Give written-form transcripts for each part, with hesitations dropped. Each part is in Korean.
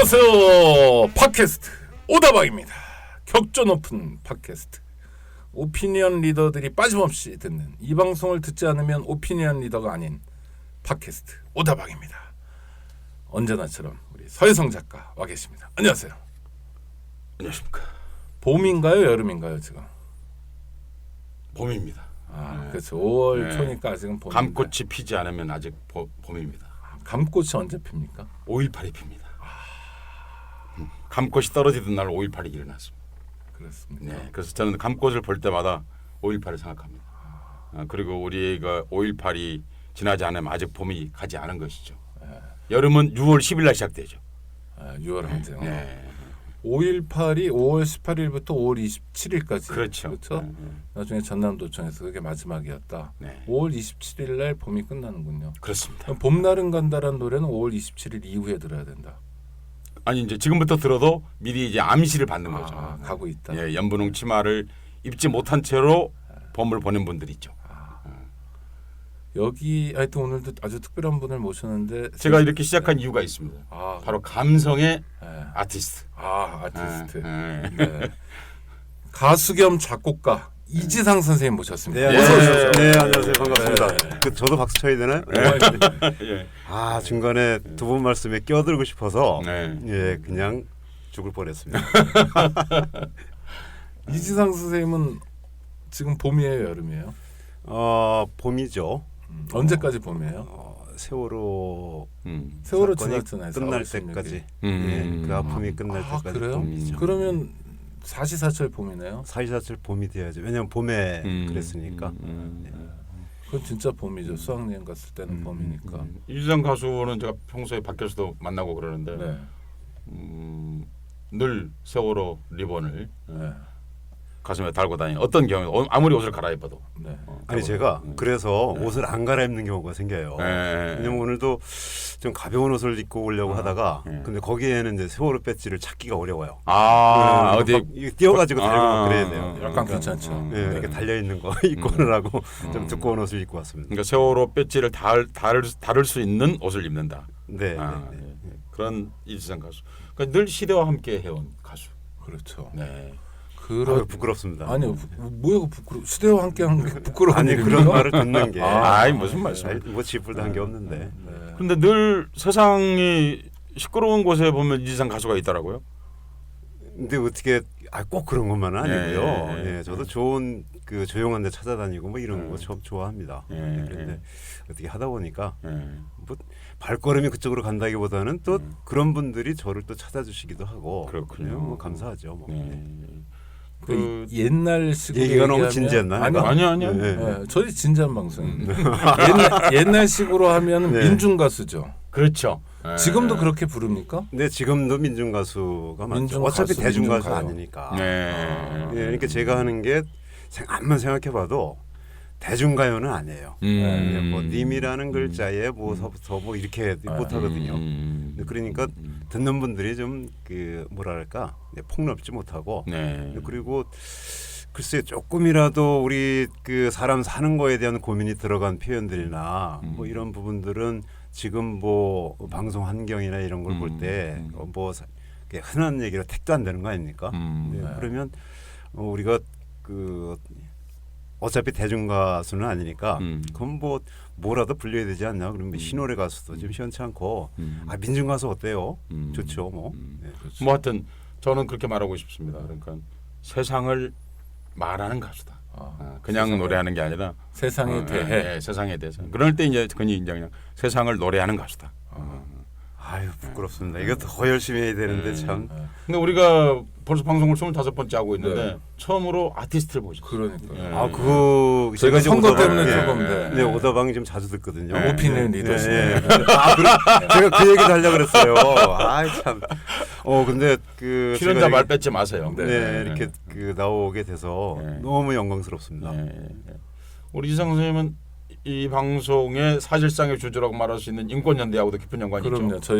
안녕하세요. 팟캐스트 오다방입니다. 격조 높은 팟캐스트. 오피니언 리더들이 빠짐없이 듣는 이 방송을 듣지 않으면 오피니언 리더가 아닌 팟캐스트 오다방입니다. 언제나처럼 우리 서혜성 작가 와 계십니다. 안녕하세요. 안녕하십니까. 봄인가요, 여름인가요, 지금? 봄입니다. 그렇죠. 5월 네. 초니까 아직은 봄. 감꽃이 피지 않으면 아직 봄입니다. 감꽃이 언제 핍니까? 5.18이 핍니다. 감꽃이 떨어지던 날 5.18이 일어났습니다. 그렇습니다. 네, 그래서 저는 감꽃을 볼 때마다 5.18을 생각합니다. 그리고 우리가 5.18이 지나지 않으면 아직 봄이 가지 않은 것이죠. 여름은 6월 10일 날 시작되죠. 6월 항쟁. 네. 5.18이 5월 18일부터 5월 27일까지. 그렇죠. 그렇죠? 네. 나중에 전남도청에서 그게 마지막이었다. 네. 5월 27일 날 봄이 끝나는군요. 그렇습니다. 그럼 봄날은 간다라는 노래는 5월 27일 이후에 들어야 된다. 아니 이제 지금부터 들어도 미리 이제 암시를 받는 거죠. 가고 있다. 예, 연분홍 치마를 입지 못한 채로 봄을 보낸 분들이 있죠. 여기 하여튼 오늘도 아주 특별한 분을 모셨는데 제가 이렇게 시작한 이유가 있습니다. 바로 감성의 아티스트. 아티스트. 네. 가수 겸 작곡가 이지상 선생님 모셨습니다. 네, 어서 오십시오. 네, 안녕하세요. 반갑습니다. 네. 저도 박수 쳐야 되나요? 예. 중간에 두 분 말씀에 끼어들고 싶어서 네. 예, 그냥 죽을 뻔했습니다. 이지상 선생님은 지금 봄이에요, 여름이에요? 봄이죠. 언제까지 봄이에요? 세월호 세월호 사건이 지났잖아요. 끝날 4월 16일. 때까지. 예, 그 아픔이 끝날 때까지 그래요? 봄이죠. 그러면 사시사철 봄이네요. 사시사철 봄이 돼야죠. 왜냐면 봄에 그랬으니까. 그건 진짜 봄이죠. 수학여행 갔을 때는 봄이니까. 이주상 가수는 제가 평소에 밖에서도 만나고 그러는데 네. 늘 세월호 리본을 네. 가슴에 달고 다니는 어떤 경우 아무리 옷을 갈아입어도 네. 아니 제가 그래서 옷을 안 갈아입는 경우가 생겨요. 네. 왜냐면 오늘도 좀 가벼운 옷을 입고 오려고 하다가 네. 근데 거기에는 이제 세월호 배지를 찾기가 어려워요. 어디 막 이거 띄어가지고 달고 막 그래야 돼요. 약간 괜찮죠. 네, 이렇게 달려 있는 거 입고 오느라고 좀 두꺼운 옷을 입고 왔습니다. 그러니까 세월호 배지를 다룰 수 있는 옷을 입는다. 네, 그런 이주상 가수. 그러니까 늘 시대와 함께 해온 가수. 그렇죠. 네. 부끄럽습니다. 아니 뭐야 부끄러 시대와 함께한 게 부끄러운 아니 일입니까? 그런 말을 듣는 게 무슨 말씀? 뭐 쥐뿔도 한 게 없는데. 네. 그런데 늘 세상이 시끄러운 곳에 보면 이지상 가수가 있더라고요. 근데 어떻게 꼭 그런 것만은 아니고요. 네. 예, 저도 좋은 그 조용한 데 찾아다니고 뭐 이런 거 참 좋아합니다. 그런데 어떻게 하다 보니까 뭐 발걸음이 그쪽으로 간다기보다는 또 그런 분들이 저를 또 찾아주시기도 하고 그렇군요. 뭐 감사하죠. 뭐. 그 옛날 식으로 얘기가 너무 얘기하면- 진지했나요? 아니요. 네. 네, 저희 진지한 방송입니다. 옛날 식으로 하면 네. 민중 가수죠. 그렇죠. 지금도 그렇게 부릅니까? 근데 지금도 민중 가수가 많죠. 민중 어차피 가수, 대중 민중 가수 가요. 아니니까. 네. 예, 그러니까 제가 하는 게 암만 생각해봐도 대중가요는 아니에요. 뭐 님이라는 글자에 뭐서부터 뭐 이렇게 못하거든요. 그러니까 듣는 분들이 좀 그 뭐랄까 폭넓지 못하고 네. 그리고 글쎄 조금이라도 우리 그 사람 사는 거에 대한 고민이 들어간 표현들이나 뭐 이런 부분들은 지금 뭐 방송 환경이나 이런 걸 볼 때 뭐 흔한 얘기로 택도 안 되는 거 아닙니까? 네, 그러면 우리가 그 어차피 대중 가수는 아니니까 그럼 뭐 뭐라도 불려야 되지 않나? 그러면 신호래 가수도 좀 시원치 않고 민중 가수 어때요? 좋죠, 뭐. 네. 뭐 하여튼 저는 그렇게 말하고 싶습니다. 그러니까 세상을 말하는 가수다. 그냥 노래하는 게 아니라 세상에 대해. 세상에 대해서. 그럴 때 이제 그냥 세상을 노래하는 가수다. 아유 부끄럽습니다. 이거 더 열심히 해야 되는데 참. 근데 우리가 벌써 방송을 25번째 하고 있는데 처음으로 아티스트를 보죠. 그러니까요. 그 저희가 선거 때문에 네. 조금 네, 오다방이 좀 자주 듣거든요. 오피니언 리더십. 제가 그 얘기도 하려고 그랬어요. 참. 근데 그 출연자 제가 말 뺏지 마세요. 이렇게 그 나오게 돼서 너무 영광스럽습니다. 우리 이상 선생님은 이 방송의 사실상의 주주라고 말할 수 있는 인권연대하고도 깊은 연관이 그럼요. 있죠.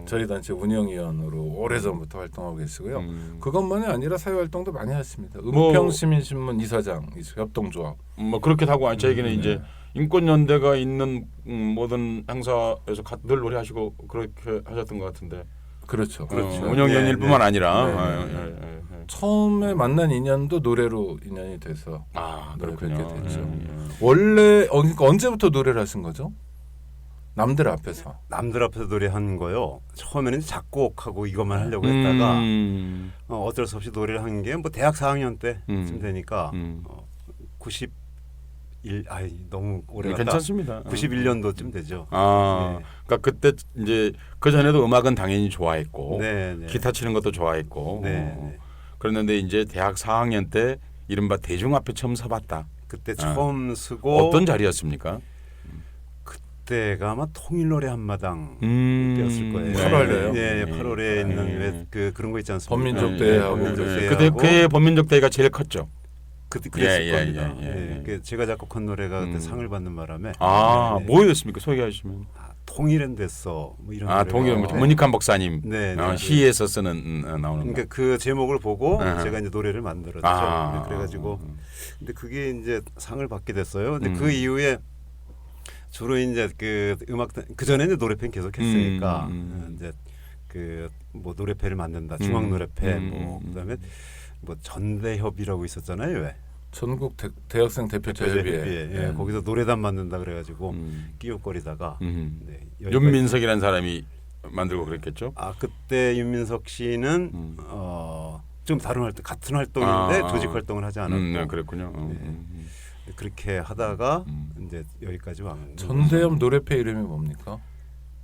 저희 단체 운영위원으로 오래전부터 활동하고 계시고요. 그것만이 아니라 사회활동도 많이 하십니다. 은평시민신문 이사장, 협동조합. 뭐 그렇게 하고 저에게는 이제 인권연대가 있는 모든 행사에서 늘 노래하시고 그렇게 하셨던 것 같은데 그렇죠. 운영 연일뿐만 네. 아니라 네. 처음에 만난 인연도 노래로 인연이 돼서 그렇군요. 그렇게 됐죠. 원래 그러니까 언제부터 노래를 하신 거죠? 남들 앞에서. 남들 앞에서 노래한 거요. 처음에는 작곡하고 이것만 하려고 했다가 어쩔 수 없이 노래를 한 게 뭐 대학 4학년 때쯤 되니까 91 너무 오래 갔다. 괜찮습니다. 91년도쯤 되죠. 네. 그러니까 그때 이제 그 전에도 음악은 당연히 좋아했고 네. 기타 치는 것도 좋아했고 네. 그랬는데 이제 대학 4학년 때 이른바 대중 앞에 처음 서봤다. 그때 처음 쓰고 어떤 자리였습니까? 그때가 아마 통일노래 한마당 음. 때였을 거예요. 8월에요? 네, 8월에 있는 왜 그런 거 있지 않습니까? 범민족 대회하고 범민족 네. 대회하고 그때 그의 범민족 대회가 제일 컸죠. 그랬을 예, 겁니다. 예, 예, 예. 그 제가 작곡한 노래가 그때 상을 받는 바람에 네. 뭐였습니까? 소개하시면. 통일은 됐어. 뭐 이런 동일 노래가. 문익환 박사님 네. 시에서 쓰는 나오는 그러니까 그 제목을 보고 아하. 제가 이제 노래를 만들었죠. 네, 그래가지고 근데 그게 이제 상을 받게 됐어요. 근데 그 이후에 주로 이제 그 음악 그 전에는 노래팬 계속 했으니까 이제 그 뭐 노래패를 만든다. 중앙 노래패 뭐 그다음에 뭐 전대협이라고 있었잖아요. 왜? 전국 대학생 대표자 협의회. 예, 거기서 노래단 만든다 그래가지고 끼웃거리다가 네, 여기까지. 윤민석이라는 사람이 만들고 그랬겠죠. 그때 윤민석 씨는 좀 다른 활동 같은 활동인데 조직 활동을 하지 않았고 네, 그랬군요. 그렇게 하다가 이제 여기까지 왕. 전대협 노래패 이름이 뭡니까?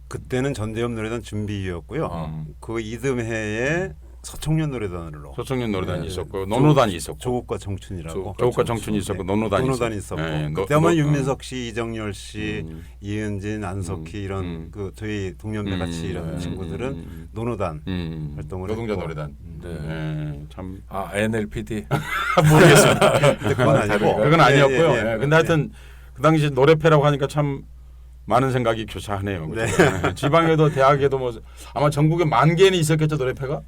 그때는 전대협 노래단 준비였고요. 그 이듬해에 서청년 노래단으로 서청년 노래단이 있었고 노노단이 있었고 조국과 청춘이라고 조국과 청춘이 있었고 노노단이 있었고 네, 그때 아마 윤민석 씨, 이정열 씨, 이은진, 안석희 이런 음. 그 저희 동년배 같이 이런 친구들은 노노단 활동을 노동자 했고. 노래단. 네. 참 NLPD. 모르겠습니다. 근데 그건 아니고 그건 아니었고요. 예, 예, 예. 근데 하여튼 그 당시 노래패라고 하니까 참 많은 생각이 교차하네요. 그렇죠? 지방에도 대학에도 뭐 아마 전국에 10,000개는 있었겠죠 노래패가?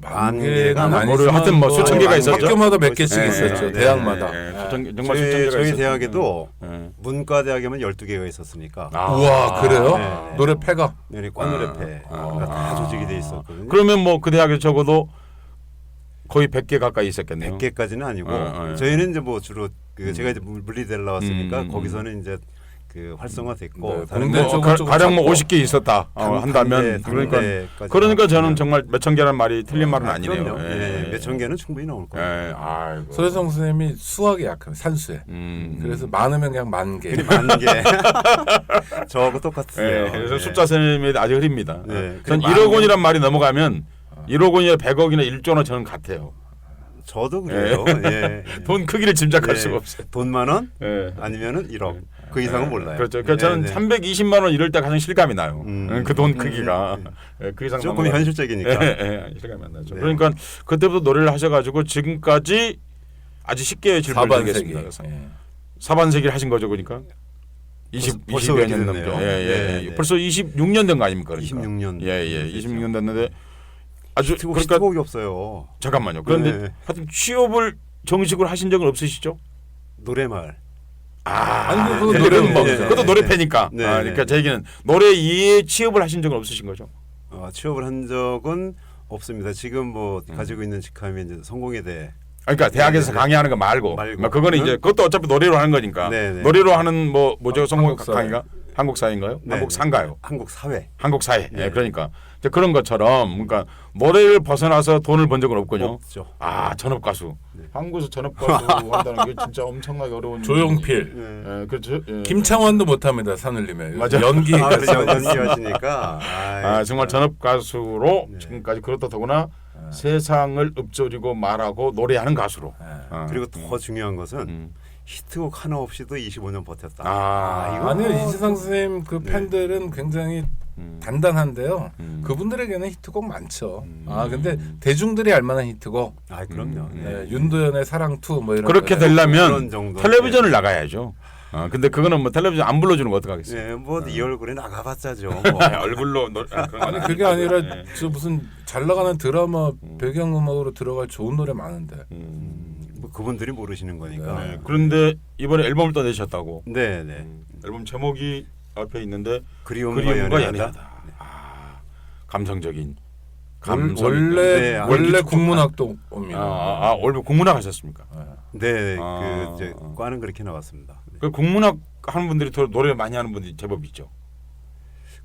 만 개가 개는 아마 아니지만 하여튼 뭐 수천 개가 있었죠. 학교마다 몇 개씩 네, 있었죠. 네, 대학마다. 정말 수천 개가 저희 있었죠. 대학에도 네. 문과대학에만 12개가 있었으니까 우와 그래요? 네. 노래패가? 네, 과노래패가 다 조직이 돼 있었거든요. 그러면 뭐 그 대학에 적어도 거의 100개 가까이 있었겠네요. 100개까지는 아니고 네. 저희는 이제 뭐 주로 그 제가 이제 물리대를 나왔으니까 거기서는 이제 그 활성화됐고 네, 다른 근데 뭐 조금 가령 뭐 작고. 50개 있었다 한다면 그러니까 저는 정말 몇천 개란 말이 틀린 말은 아니네요. 그럼요. 예, 몇천 개는 충분히 나올 거예요. 아이고. 소혜성 선생님이 수학에 약한 산수에. 그래서 많으면 그냥 10,000개. 10,000개. 저하고 똑같으세요. 그래서 네. 숫자 선생님이 아주 흐립니다. 네, 전 그 1억 원이란 말이 넘어가면 1억 원이나 100억이나 1조 원 저는 같아요. 저도 그래요. 예. 돈 크기를 짐작할 예. 수가 없어요. 돈 10,000원 예. 아니면은 1억. 그 이상은 몰라요. 그렇죠. 그러니까 저는 네, 네. 320만 원 이럴 때 가장 실감이 나요. 그 돈 크기가 그 이상 조금 넘어가면- 현실적이니까. 실감이 안 나죠. 네. 그러니까 그때부터 노래를 하셔가지고 지금까지 아주 쉽게 질문을 사반세기. 드리겠습니다. 예. 사반세기를 하신 거죠, 그러니까? 벌써 20여 그렇게 년 됐네요. 넘죠. 네, 네. 벌써 26년 된 거 아닙니까? 그러니까. 26년. 예. 26년 됐는데 아주 히트곡 그러니까 히트곡이 없어요. 잠깐만요. 그런데 네. 하여튼 취업을 정식으로 하신 적은 없으시죠? 노래말. 아니, 그거 네, 노래는 뭐, 네, 그것도 네, 노래패니까. 네, 그러니까 네. 제 얘기는 노래 이외에 취업을 하신 적은 없으신 거죠? 취업을 한 적은 없습니다. 지금 뭐 가지고 있는 직함이 이제 성공에 대해 그러니까 대학에서 네. 강의하는 거 말고, 말고. 뭐 그거는 이제 그것도 어차피 노래로 하는 거니까. 네, 네. 노래로 하는 뭐죠? 성공 한국사회. 강의가 한국사인가요? 네, 한국사인가요? 한국 사회 한국사회. 네. 예, 그러니까 이제 그런 것처럼 그러니까 노래를 벗어나서 돈을 번 적은 없군요. 없죠. 전업 가수. 네. 한국에서 전업 가수 한다는 게 진짜 엄청나게 어려운. 조용필. 예, 그렇죠. 예. 김창완도 못합니다. 산울림에. 맞아. 연기까지. 연기하시니까. 정말 전업 가수로 네. 지금까지 그렇다 더구나 세상을 읊조리고 말하고 노래하는 가수로. 그리고 더 중요한 것은 히트곡 하나 없이도 25년 버텼다. 아, 아니요 이지상 선생님 그 팬들은 굉장히 단단한데요. 그분들에게는 히트곡 많죠. 근데 대중들이 알만한 히트곡. 그럼요. 네, 윤도현의 사랑 2 뭐 이런. 그렇게 거. 되려면 그런 정도. 텔레비전을 나가야죠. 근데 그거는 뭐 텔레비전 안 불러주는 거 어떡하겠어요? 네, 뭐 이 얼굴에 나가봤자죠. 얼굴로 그런 건 아니 아니죠. 그게 아니라 저 무슨 잘 나가는 드라마 배경음악으로 들어갈 좋은 노래 많은데. 뭐 그분들이 모르시는 거니까. 네, 그런데 이번에 앨범을 또 내셨다고. 네, 네. 앨범 제목이 앞에 있는데 그리움과 그리움과 연애하다. 연애하다. 감성적인 감성이 네, 원래 국문학도입니다. 원래 국문학 하셨습니까? 네, 아, 그 이제 과는 그렇게 나왔습니다. 네. 그 국문학 하는 분들이 더 노래 많이 하는 분들이 제법 있죠.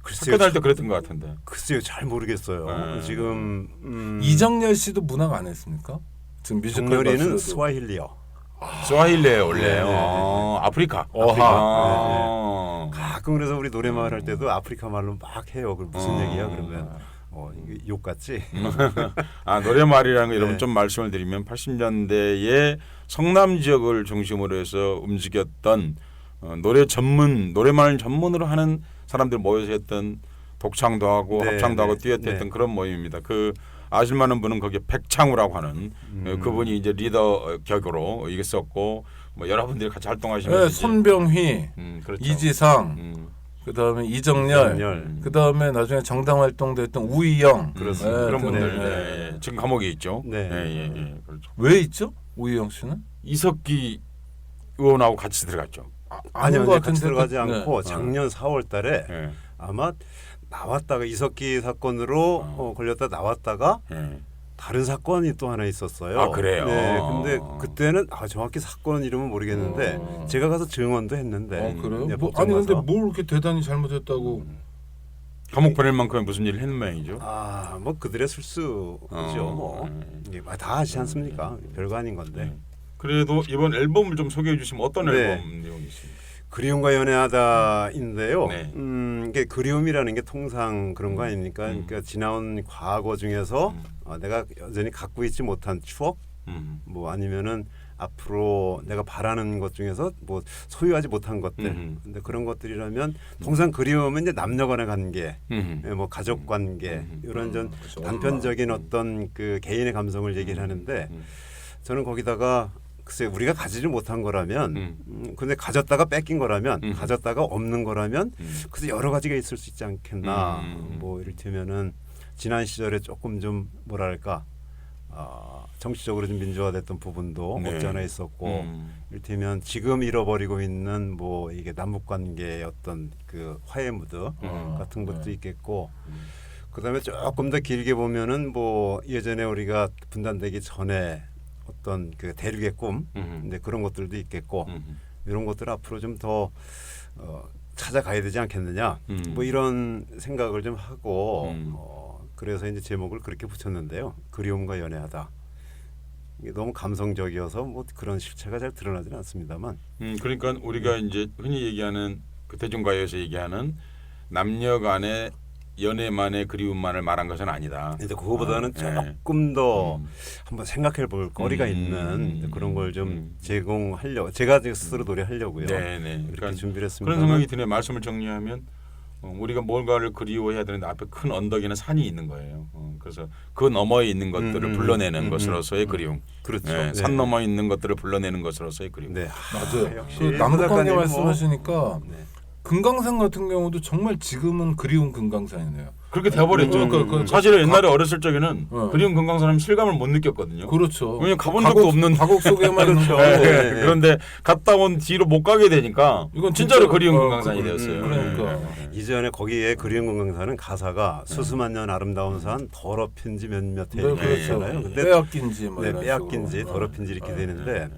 글쎄요, 학교 다닐 때 그랬던 것 같은데. 글쎄요, 잘 모르겠어요. 네. 지금 이정열 씨도 문학 안 했습니까? 지금 뮤지컬 정렬이는 가수로도. 스와힐리어. 스와힐리에 원래 네, 네, 네. 아프리카. 어하. 가끔 그래서 우리 노래말 할 때도 아프리카 말로 막 해요. 그럼 무슨 얘기야? 그러면 이게 욕 같지? 노래말이라는 거 여러분 네. 좀 말씀을 드리면 80년대에 성남 지역을 중심으로 해서 움직였던 노래말 전문으로 하는 사람들 모여서 했던 독창도 하고 네, 합창도 하고 네, 듀엣 네. 했던 그런 모임입니다. 그 아실만한 분은 거기에 백창우라고 하는 그분이 이제 리더 격으로 이게 썼고 뭐 여러분들이 같이 활동하시면서 네, 이제 손병휘, 그렇죠. 이지상, 그다음에 이정열, 그다음에 나중에 정당 활동도 했던 우이영. 그렇습니다. 그런 분들 네. 네. 지금 감옥에 있죠. 네. 그렇죠. 왜 있죠? 우이영 씨는? 이석기 의원하고 같이 들어갔죠. 아니요, 것 같이 같은데 들어가지 그- 않고 네. 작년 4월달에 예. 아마 나왔다가 이석기 사건으로 걸렸다 나왔다가 다른 사건이 또 하나 있었어요. 아, 그래요? 네, 근데 그때는 정확히 사건 이름은 모르겠는데 제가 가서 증언도 했는데. 그래요? 네, 뭐, 법정 아니 근데 가서. 뭘 그렇게 대단히 잘못했다고? 감옥 보낼 만큼의 무슨 일을 했는 모양이죠. 뭐 그들의 술수죠. 뭐 이게 다 아시지 않습니까? 별거 아닌 건데. 그래도 이번 앨범을 좀 소개해 주시면 어떤 네. 앨범 내용이 있습니까? 그리움과 연애하다인데요. 네. 이게 그리움이라는 게 통상 그런 거 아닙니까? 그러니까 지나온 과거 중에서 내가 여전히 갖고 있지 못한 추억, 뭐 아니면은 앞으로 내가 바라는 것 중에서 뭐 소유하지 못한 것들. 근데 그런 것들이라면 통상 그리움은 이제 남녀간의 관계, 뭐 가족 관계 이런 좀 그렇죠. 단편적인 어떤 그 개인의 감성을 얘기를 하는데 저는 거기다가 글쎄 우리가 가지지 못한 거라면 근데 가졌다가 뺏긴 거라면 가졌다가 없는 거라면 그래서 여러 가지가 있을 수 있지 않겠나. 뭐 이를테면은 지난 시절에 조금 좀 뭐랄까 정치적으로 좀 민주화됐던 부분도 네. 없지 않아 있었고 이를테면 지금 잃어버리고 있는 뭐 이게 남북 관계의 어떤 그 화해 무드 같은 것도 있겠고 그다음에 조금 더 길게 보면은 뭐 예전에 우리가 분단되기 전에 어떤 그 대륙의 꿈, 근데 그런 것들도 있겠고 이런 것들 앞으로 좀 더 찾아가야 되지 않겠느냐, 뭐 이런 생각을 좀 하고 그래서 이제 제목을 그렇게 붙였는데요. 그리움과 연애하다. 이게 너무 감성적이어서 뭐 그런 실체가 잘 드러나지는 않습니다만. 그러니까 우리가 이제 흔히 얘기하는 그 대중가요에서 얘기하는 남녀간의 연애만의 그리움만을 말한 것은 아니다. 근데 그거보다는 네. 조금 더 한번 생각해 볼 거리가 있는 그런 걸 좀 제공하려고 제가 스스로 노래하려고요. 네네. 이렇게 그러니까 준비를 했습니다. 그런 생각이 드네요. 말씀을 정리하면 우리가 뭔가를 그리워해야 되는데 앞에 큰 언덕이나 산이 있는 거예요. 그래서 그 너머에 있는 것들을 불러내는 것으로서의 그리움. 그렇죠. 네, 산 너머에 있는 것들을 불러내는 것으로서의 그리움. 네. 맞아요. 역시 그 남북관계 작가님 뭐- 말씀하시니까 네. 금강산 같은 경우도 정말 지금은 그리운 금강산이네요. 그렇게 되어버렸죠. 그러니까 사실은 옛날에 어렸을 적에는 어. 그리움 금강산은 실감을 못 느꼈거든요. 그렇죠. 왜냐면 가본 적도 없는. 가곡 속에만 있는 거. 네, 네. 그런데 갔다 온 뒤로 못 가게 되니까 이건 진짜로 진짜- 그리움 어, 금강산이 되었어요. 그러니까. 네. 이전에 거기에 그리운 건강산은 가사가 수수만 년 아름다운 산 더럽힌지 몇몇 해 네, 이렇게 그렇죠. 있잖아요. 근데 빼앗긴지 뭐 네, 이런 빼앗긴지 식으로. 더럽힌지 이렇게 네. 되는데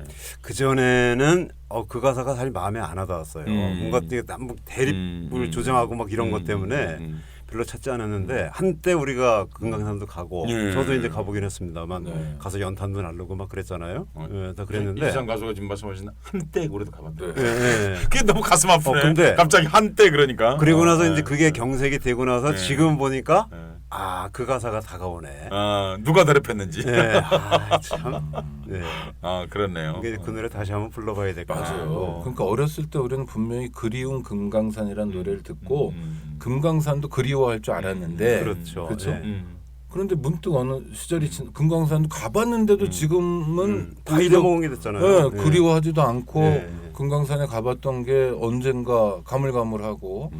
그 전에는 그 가사가 사실 마음에 안 와닿았어요. 뭔가 되게 남북 대립을 조정하고 막 이런 것 때문에 별로 찾지 않았는데 한때 우리가 금강산도 가고 네. 저도 이제 가보긴 했습니다만 네. 가서 연탄도 날르고 막 그랬잖아요. 다 그랬는데 이상 가수가 지금 말씀하신 한때 우리도 가봤대요. 네. 예, 예. 그게 너무 가슴 아프네. 근데 갑자기 한때 그러니까. 그리고 나서 네. 이제 그게 경색이 되고 나서 네. 지금 보니까 네. 그 가사가 다가오네. 누가 더럽혔는지. 네, 참. 네. 그렇네요. 이게 그 노래 다시 한번 불러봐야 될 것 맞아요. 같고. 그러니까 어렸을 때 우리는 분명히 그리운 금강산이라는 노래를 듣고 음. 금강산도 그리워할 줄 알았는데 그렇죠. 그렇죠? 네. 그런데 문득 어느 시절이 금강산도 가봤는데도 지금은 다 오히려 잊어먹은 게 됐잖아요. 네, 네. 그리워하지도 않고 네. 금강산에 가봤던 게 언젠가 가물가물하고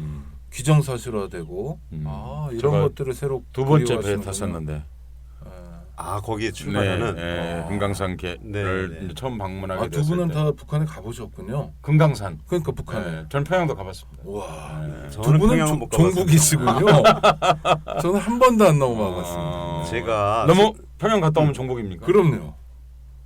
기정사실화되고 이런 제가 것들을 새로 두 번째 배에 그리워하시는군요. 탔었는데 네. 거기에 출발하는 금강산계를 네. 이제 처음 방문하게 두 됐을 분은 때 다 북한에 가보셨군요. 금강산. 그러니까 북한에. 네, 전 평양도 가봤습니다. 와, 네. 두 저는 분은 평양은 못 가봤습니다. 종북이시군요. 저는 한 번도 안 넘어가봤습니다. 제가 너무 평양 갔다 오면 종북입니까? 그럼요.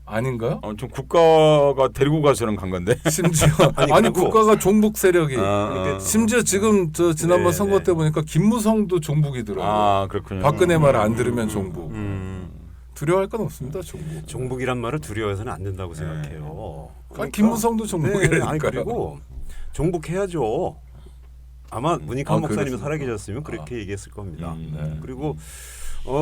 아닌가요? 좀 국가가 데리고 가서는 간 건데. 심지어 아니 그리고- 국가가 종북 세력이 아, 심지어 지금 저 지난번 네, 선거 네. 때 보니까 김무성도 종북이더라고요. 그렇군요. 박근혜 말 안 들으면 종북. 음, 두려워할 건 없습니다. 종북. 종북이란 말을 두려워해서는 안 된다고 생각해요. 김무성도 종북이라니까요. 아니 그리고 종북해야죠. 아마 문익환 목사님이 그렇습니까? 살아계셨으면 그렇게 얘기했을 겁니다. 네. 그리고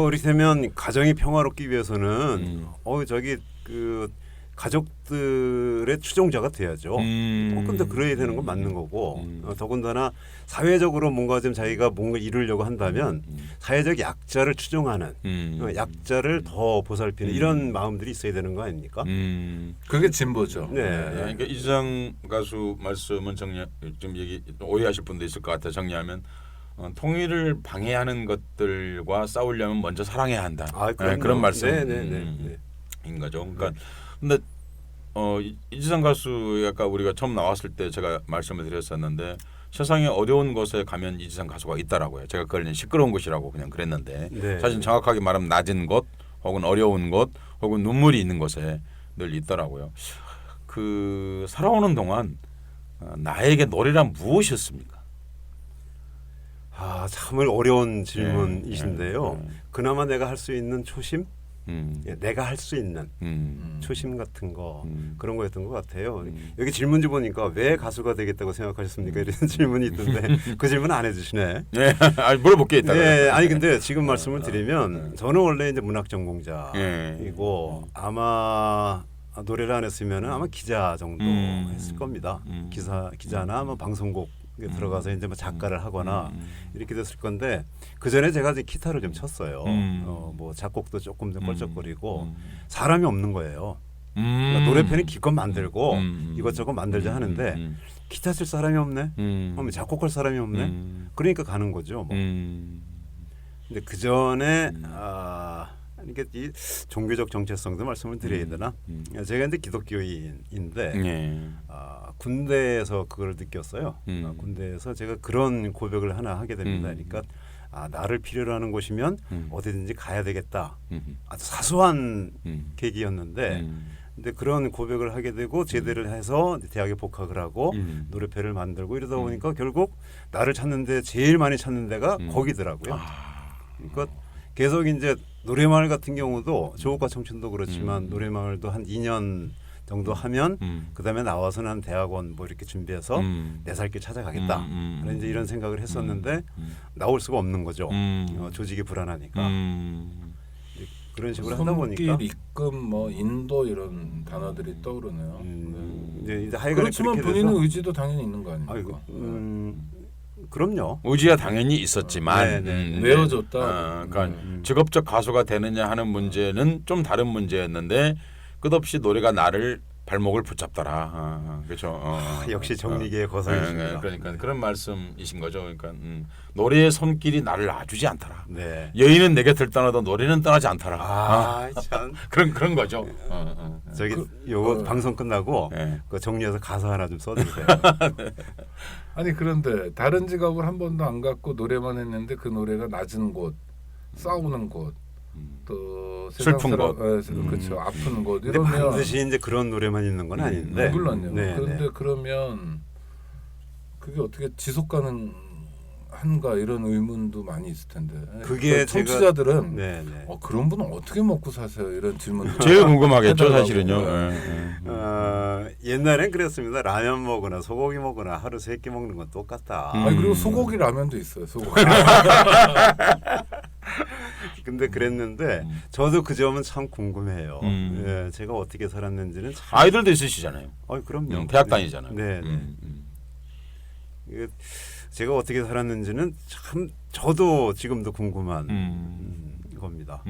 이를테면 가정이 평화롭기 위해서는 저기 그 가족들의 추종자가 돼야죠. 근데 그래야 되는 건 맞는 거고 더군다나 사회적으로 뭔가 좀 자기가 뭔가 이루려고 한다면 사회적 약자를 추종하는 약자를 더 보살피는 이런 마음들이 있어야 되는 거 아닙니까? 그게 진보죠. 네. 그러니까 이주상 가수 말씀은 좀 얘기 오해하실 분도 있을 것 같아 정리하면 통일을 방해하는 것들과 싸우려면 먼저 사랑해야 한다. 그럼요. 그런 말씀인 네. 거죠. 그러니까 근데 이주상 가수 아까 우리가 처음 나왔을 때 제가 말씀을 드렸었는데 세상에 어려운 곳에 가면 이주상 가수가 있다라고요. 제가 그걸 시끄러운 곳이라고 그냥 그랬는데 네. 사실 정확하게 말하면 낮은 곳 혹은 어려운 곳 혹은 눈물이 있는 곳에 늘 있더라고요. 그 살아오는 동안 나에게 노래란 무엇이었습니까? 참을 어려운 질문이신데요. 네. 그나마 내가 할 수 있는 초심, 음. 내가 할 수 있는 음. 초심 같은 거 음. 그런 거였던 것 같아요. 여기 질문지 보니까 왜 가수가 되겠다고 생각하셨습니까? 이런 질문이 있던데 그 질문 안 해주시네. 네, 물어볼게 있다가. 네, 아니 근데 지금 말씀을 드리면 저는 원래 이제 문학 전공자이고 예. 아마 노래를 안 했으면은 아마 기자 정도 했을 겁니다. 기자나 뭐 방송국에 들어가서 이제 뭐 작가를 하거나 이렇게 됐을 건데 그 전에 제가 이제 기타를 좀 쳤어요. 뭐 작곡도 조금 좀 껄쩍거리고 사람이 없는 거예요. 그러니까 노래편이 기껏 만들고 이것저것 만들자 하는데 기타 칠 사람이 없네. 작곡할 사람이 없네. 그러니까 가는 거죠. 뭐. 근데 그 전에 이게 이 종교적 정체성도 말씀을 드려야 되나? 제가 이제 기독교인인데 군대에서 그걸 느꼈어요. 군대에서 제가 그런 고백을 하나 하게 됩니다. 그러니까 나를 필요로 하는 곳이면 어디든지 가야 되겠다. 아주 사소한 계기였는데 근데 그런 고백을 하게 되고 제대를 해서 대학에 복학을 하고 노래패를 만들고 이러다 보니까 결국 나를 찾는데 제일 많이 찾는 데가 거기더라고요. 그러니까 계속 이제 노래마을 같은 경우도 조국과 청춘도 그렇지만 노래마을도 한 2년 정도 하면 그다음에 나와서는 한 대학원 뭐 이렇게 준비해서 내 살 길 찾아가겠다. 이제 이런 생각을 했었는데 나올 수가 없는 거죠. 조직이 불안하니까. 그런 식으로 하다 보니까 손길, 입금, 뭐 인도 이런 단어들이 떠오르네요. 이제 하여간 그렇지만 그렇게 본인의 돼서 의지도 당연히 있는 거 아닙니까? 아이고, 그럼요. 의지가 당연히 있었지만 내어줬다. 그러니까 직업적 가수가 되느냐 하는 문제는 좀 다른 문제였는데 끝없이 노래가 나를 발목을 붙잡더라. 그렇죠. 역시 정리계의 거상이십니다. 그러니까 그런 말씀이신 거죠. 그러니까 노래의 손길이 나를 놔주지 않더라. 네. 여인은 내게 들떠나도 노래는 떠나지 않더라. 참. 그런 거죠. 저기 요거 방송 끝나고 네. 그 정리해서 가사 하나 좀 써주세요. 아니 그런데 다른 직업을 한 번도 안 갖고 노래만 했는데 그 노래가 낮은 곳, 싸우는 곳, 또 슬픈 곳, 그렇죠, 아픈 곳 근데 이러면 반드시 이제 그런 노래만 있는 건 아닌데. 물론요. 네, 그런데 네. 그러면 그게 어떻게 지속 가능한가 이런 의문도 많이 있을 텐데. 그게 그러니까 청취자들은 네, 네. 그런 분은 어떻게 먹고 사세요? 이런 질문. 제일 궁금하겠죠, 해달라고. 사실은요. 옛날엔 그랬습니다. 라면 먹거나 소고기 먹거나 하루 3끼 먹는 건 똑같다. 아니 그리고 소고기 라면도 있어요. 소고기. 근데 그랬는데 저도 그 점은 참 궁금해요. 예, 제가 어떻게 살았는지는 참. 아이들도 있으시잖아요. 그럼요. 대학 다니잖아요. 네. 이게 제가 어떻게 살았는지는 참 저도 지금도 궁금한 겁니다.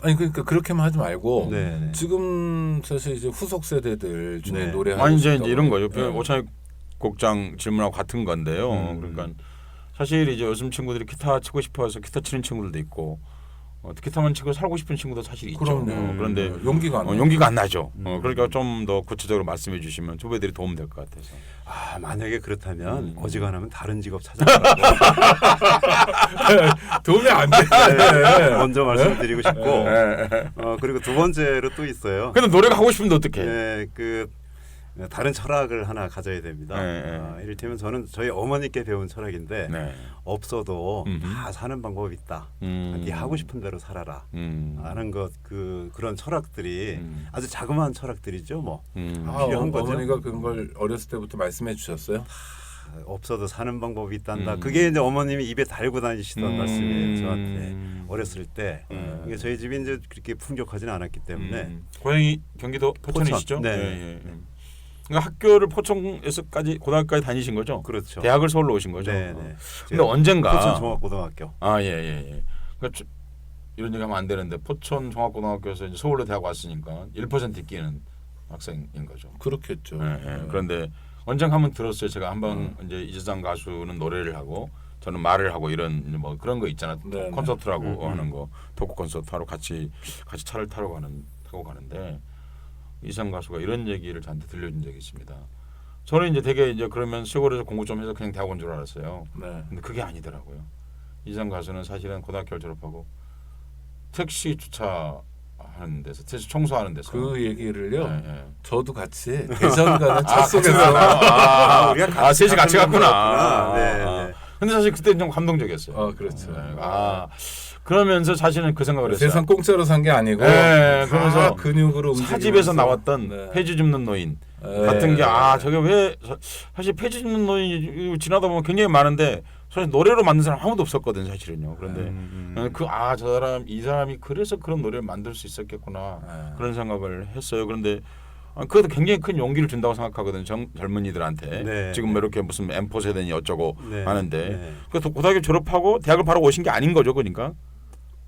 아니 그러니까 그렇게만 하지 말고 네. 지금 사실 이제 후속 세대들 중에 네. 노래하고 아니 이제 싶다고 이런 거죠. 네. 오찬익 곡장 질문하고 같은 건데요. 그러니까 사실 이제 요즘 친구들이 기타 치고 싶어서 기타 치는 친구들도 있고 티켓팅만 치고 살고 싶은 친구도 사실 있죠. 그럼요. 그런데 용기가 안 나요. 용기가 안 나죠. 그러니까 좀 더 구체적으로 말씀해 주시면 후배들이 도움 될 것 같아서. 아 만약에 그렇다면 어지간하면 다른 직업 찾아보라고 도움이 안 돼. 먼저 말씀드리고 싶고 그리고 두 번째로 또 있어요. 근데 노래가 하고 싶은데 어떡해? 네, 그 다른 철학을 하나 가져야 됩니다. 이를테면 저는 저희 어머니께 배운 철학인데 네. 없어도 다 사는 방법이 있다. 네 하고 싶은 대로 살아라. 하는 것 그런 철학들이 아주 자그마한 철학들이죠. 뭐 필요한 거죠. 어머니가 그걸 어렸을 때부터 말씀해 주셨어요? 없어도 사는 방법이 있단다. 그게 이제 어머님이 입에 달고 다니시던 말씀이에요. 저한테 어렸을 때. 이게 저희 집이 이제 그렇게 풍족하지는 않았기 때문에 고향이 경기도 포천이시죠? 포천. 네. 예. 그러니까 학교를 포천에서까지 고등학교까지 다니신 거죠? 그렇죠. 대학을 서울로 오신 거죠? 네, 네. 근데 언젠가 포천 종합고등학교. 예. 그러니까 이런 얘기하면 안 되는데 포천 종합고등학교에서 이제 서울로 대학 왔으니까 1% 끼는 학생인 거죠. 그렇겠죠. 그런데 언젠가 한번 들었어요. 제가 한번 이제 이재상 가수는 노래를 하고 저는 말을 하고 이런 뭐 그런 거 있잖아. 네, 콘서트라고 하는 거 토크 콘서트 하러 같이 차를 타고 가는데 이재상 가수가 이런 얘기를 저한테 들려준 적이 있습니다. 저는 이제 되게 이제 그러면 시골에서 공부 좀 해서 그냥 대학 온 줄 알았어요. 네. 근데 그게 아니더라고요. 이재상 가수는 사실은 고등학교를 졸업하고 택시 주차하는 데서 택시 청소하는 데서 그 얘기를요. 네. 저도 같이 대전 가는 차 속에서 우리가 셋이 같이 갔구나. 네. 근데 사실 그때 좀 감동적이었어요. 그렇죠. 그러면서 사실은 그 생각을 했어요. 세상 공짜로 산 게 아니고 그러면서 근육으로 움직이면서 사집에서 나왔던 폐지 줍는 노인 같은 게 저게 왜 사실 폐지 줍는 노인 지나다 보면 굉장히 많은데 사실 노래로 만든 사람 아무도 없었거든 사실은요. 그런데 이 사람이 그래서 그런 노래를 만들 수 있었겠구나 그런 생각을 했어요. 그런데 그것도 굉장히 큰 용기를 준다고 생각하거든요. 젊은이들한테. 네, 지금 뭐 이렇게 무슨 M4 세대니 어쩌고 하는데 네. 그래서 고등학교 졸업하고 대학을 바로 오신 게 아닌 거죠, 그러니까.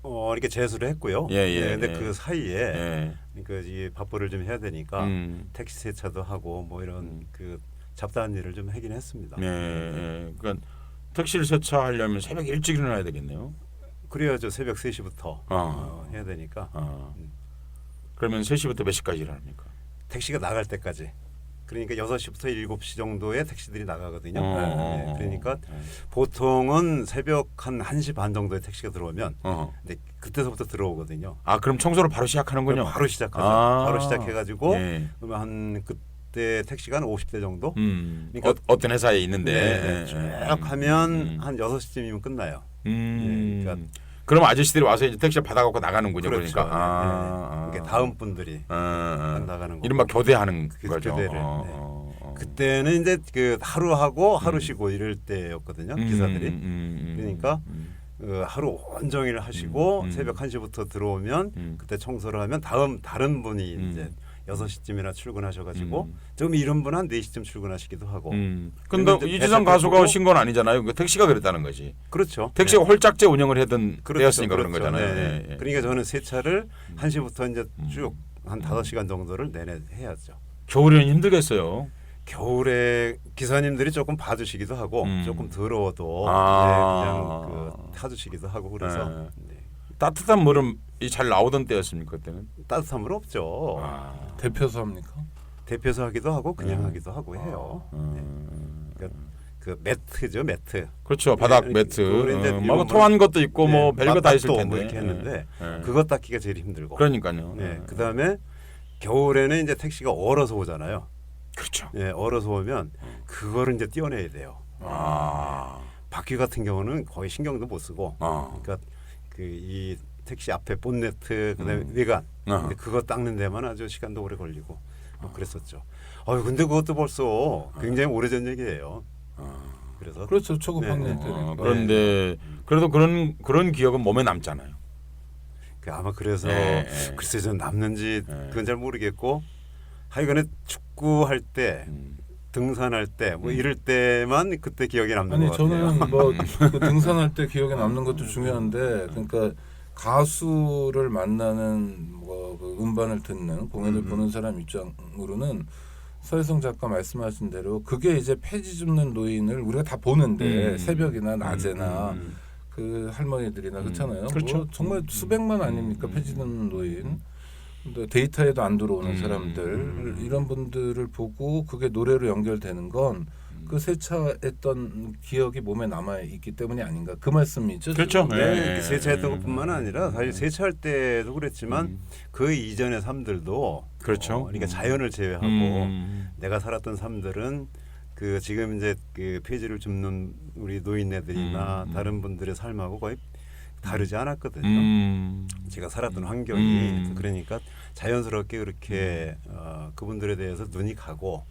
이렇게 재수를 했고요. 근데 그 사이에 그러니까 이 밥벌이를 좀 해야 되니까 택시 세차도 하고 뭐 이런 그 잡다한 일을 좀 하긴 했습니다. 그러니까 택시를 세차하려면 새벽 일찍 일어나야 되겠네요. 그래야죠. 새벽 3시부터 해야 되니까. 그러면 3시부터 몇 시까지 일합니까? 택시가 나갈 때까지. 그러니까 6시부터 7시 정도에 택시들이 나가거든요. 그러니까 보통은 새벽 한 1시 반 정도에 택시가 들어오면 근데 그때서부터 들어오거든요. 그럼 청소를 바로 시작하는군요. 바로 시작하죠. 바로 시작해가지고 그러면 한 그때 택시가 한 50대 정도. 그러니까 어떤 회사에 있는데 쭉 하면 한 6시쯤이면 끝나요. 그러니까 그럼 아저씨들이 와서 이제 택시를 받아갖고 나가는군요. 그렇죠. 그러니까 그게 다음 분들이 나가는 거. 이른바 교대하는 거죠. 교대를. 그때는 이제 그 하루 하고 하루 쉬고 이럴 때였거든요. 기사들이. 그러니까 하루 온종일 하시고 새벽 1시부터 들어오면 그때 청소를 하면 다른 분이 이제 6시쯤이나 출근하셔가지고 좀 이런 분은 한 4시쯤 출근하시기도 하고. 근데 이지상 가수가 오신 건 아니잖아요. 그 택시가 그랬다는 거지. 그렇죠. 택시가 홀짝제 운영을 하던 때였으니까 그런 그렇죠. 거잖아요. 그러니까 저는 세차를 1시부터 이제 쭉 한 5시간 정도를 내내 해야죠. 겨울에는 힘들겠어요. 겨울에 기사님들이 조금 봐주시기도 하고 조금 더러워도 그냥 타주시기도 하고 그래서 따뜻한 물은 잘 나오던 때였습니까 그때는? 따뜻한 물 없죠. 대표서 합니까? 대표서 하기도 하고 그냥 하기도 하고 해요. 그러니까 그 매트죠, 매트. 그렇죠, 바닥 매트. 뭐 토한 것도 있고 뭐 별거 다 있을 텐데. 뭐 이렇게 했는데 그것 닦기가 제일 힘들고. 그러니까요. 그다음에 겨울에는 이제 택시가 얼어서 오잖아요. 그렇죠. 얼어서 오면 그거를 이제 떼어내야 돼요. 바퀴 같은 경우는 거의 신경도 못 쓰고. 그러니까 그 이 택시 앞에 본네트 그다음에 외관 근데 그거 닦는 데만 아주 시간도 오래 걸리고 그랬었죠. 근데 그것도 벌써 굉장히 오래전 얘기예요. 그래서 그렇죠. 초급 학년 때니까. 그런데 그래도 그런 기억은 몸에 남잖아요. 아마 그래서 글쎄 전 남는지 그건 잘 모르겠고 하여간에 축구할 때 등산할 때 뭐 이럴 때만 그때 기억에 남는 것 같아요. 저는 뭐 그 등산할 때 기억에 남는 것도 중요한데 그러니까 가수를 만나는 그 음반을 듣는 공연을 보는 사람 입장으로는 서혜성 작가 말씀하신 대로 그게 이제 폐지 줍는 노인을 우리가 다 보는데 새벽이나 낮에나 그 할머니들이나 그렇잖아요. 그렇죠. 뭐 정말 수백만 아닙니까 폐지된 노인. 근데 데이터에도 안 들어오는 사람들 이런 분들을 보고 그게 노래로 연결되는 건 그 세차했던 기억이 몸에 남아 있기 때문이 아닌가 그 말씀이죠. 그렇죠. 지금? 네, 네. 이렇게 세차했던 것뿐만 아니라 사실 세차할 때도 그랬지만 그 이전의 삶들도 그렇죠. 그러니까 자연을 제외하고 내가 살았던 삶들은 그 지금 이제 그 폐지를 줍는 우리 노인네들이나 다른 분들의 삶하고 거의 다르지 않았거든요. 제가 살았던 환경이 그러니까 자연스럽게 그렇게 그분들에 대해서 눈이 가고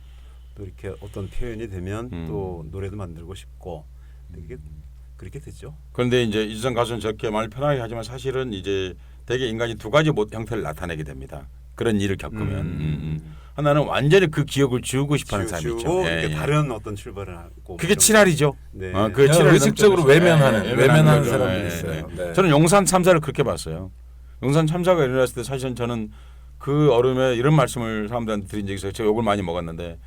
또 이렇게 어떤 표현이 되면 또 노래도 만들고 싶고 이게 그렇게 됐죠. 그런데 이제 이지상 가수는 저렇게 말 편하게 하지만 사실은 이제 대개 인간이 두 가지 형태를 나타내게 됩니다. 그런 일을 겪으면 하나는 완전히 그 기억을 지우고 싶어하는 사람이 있죠. 지우고 예, 이렇게 예. 다른 어떤 출발을 하고 그게 칠할이죠. 네. 그 그냥 칠할 의식적으로 넘쳐서. 외면하는 예, 외면하는 거죠. 사람들이 예, 있어요. 예. 네. 저는 용산 참사를 그렇게 봤어요. 용산 참사가 일어났을 때 사실은 저는 그 얼음에 이런 말씀을 사람들한테 드린 적이 있어요. 제가 욕을 많이 먹었는데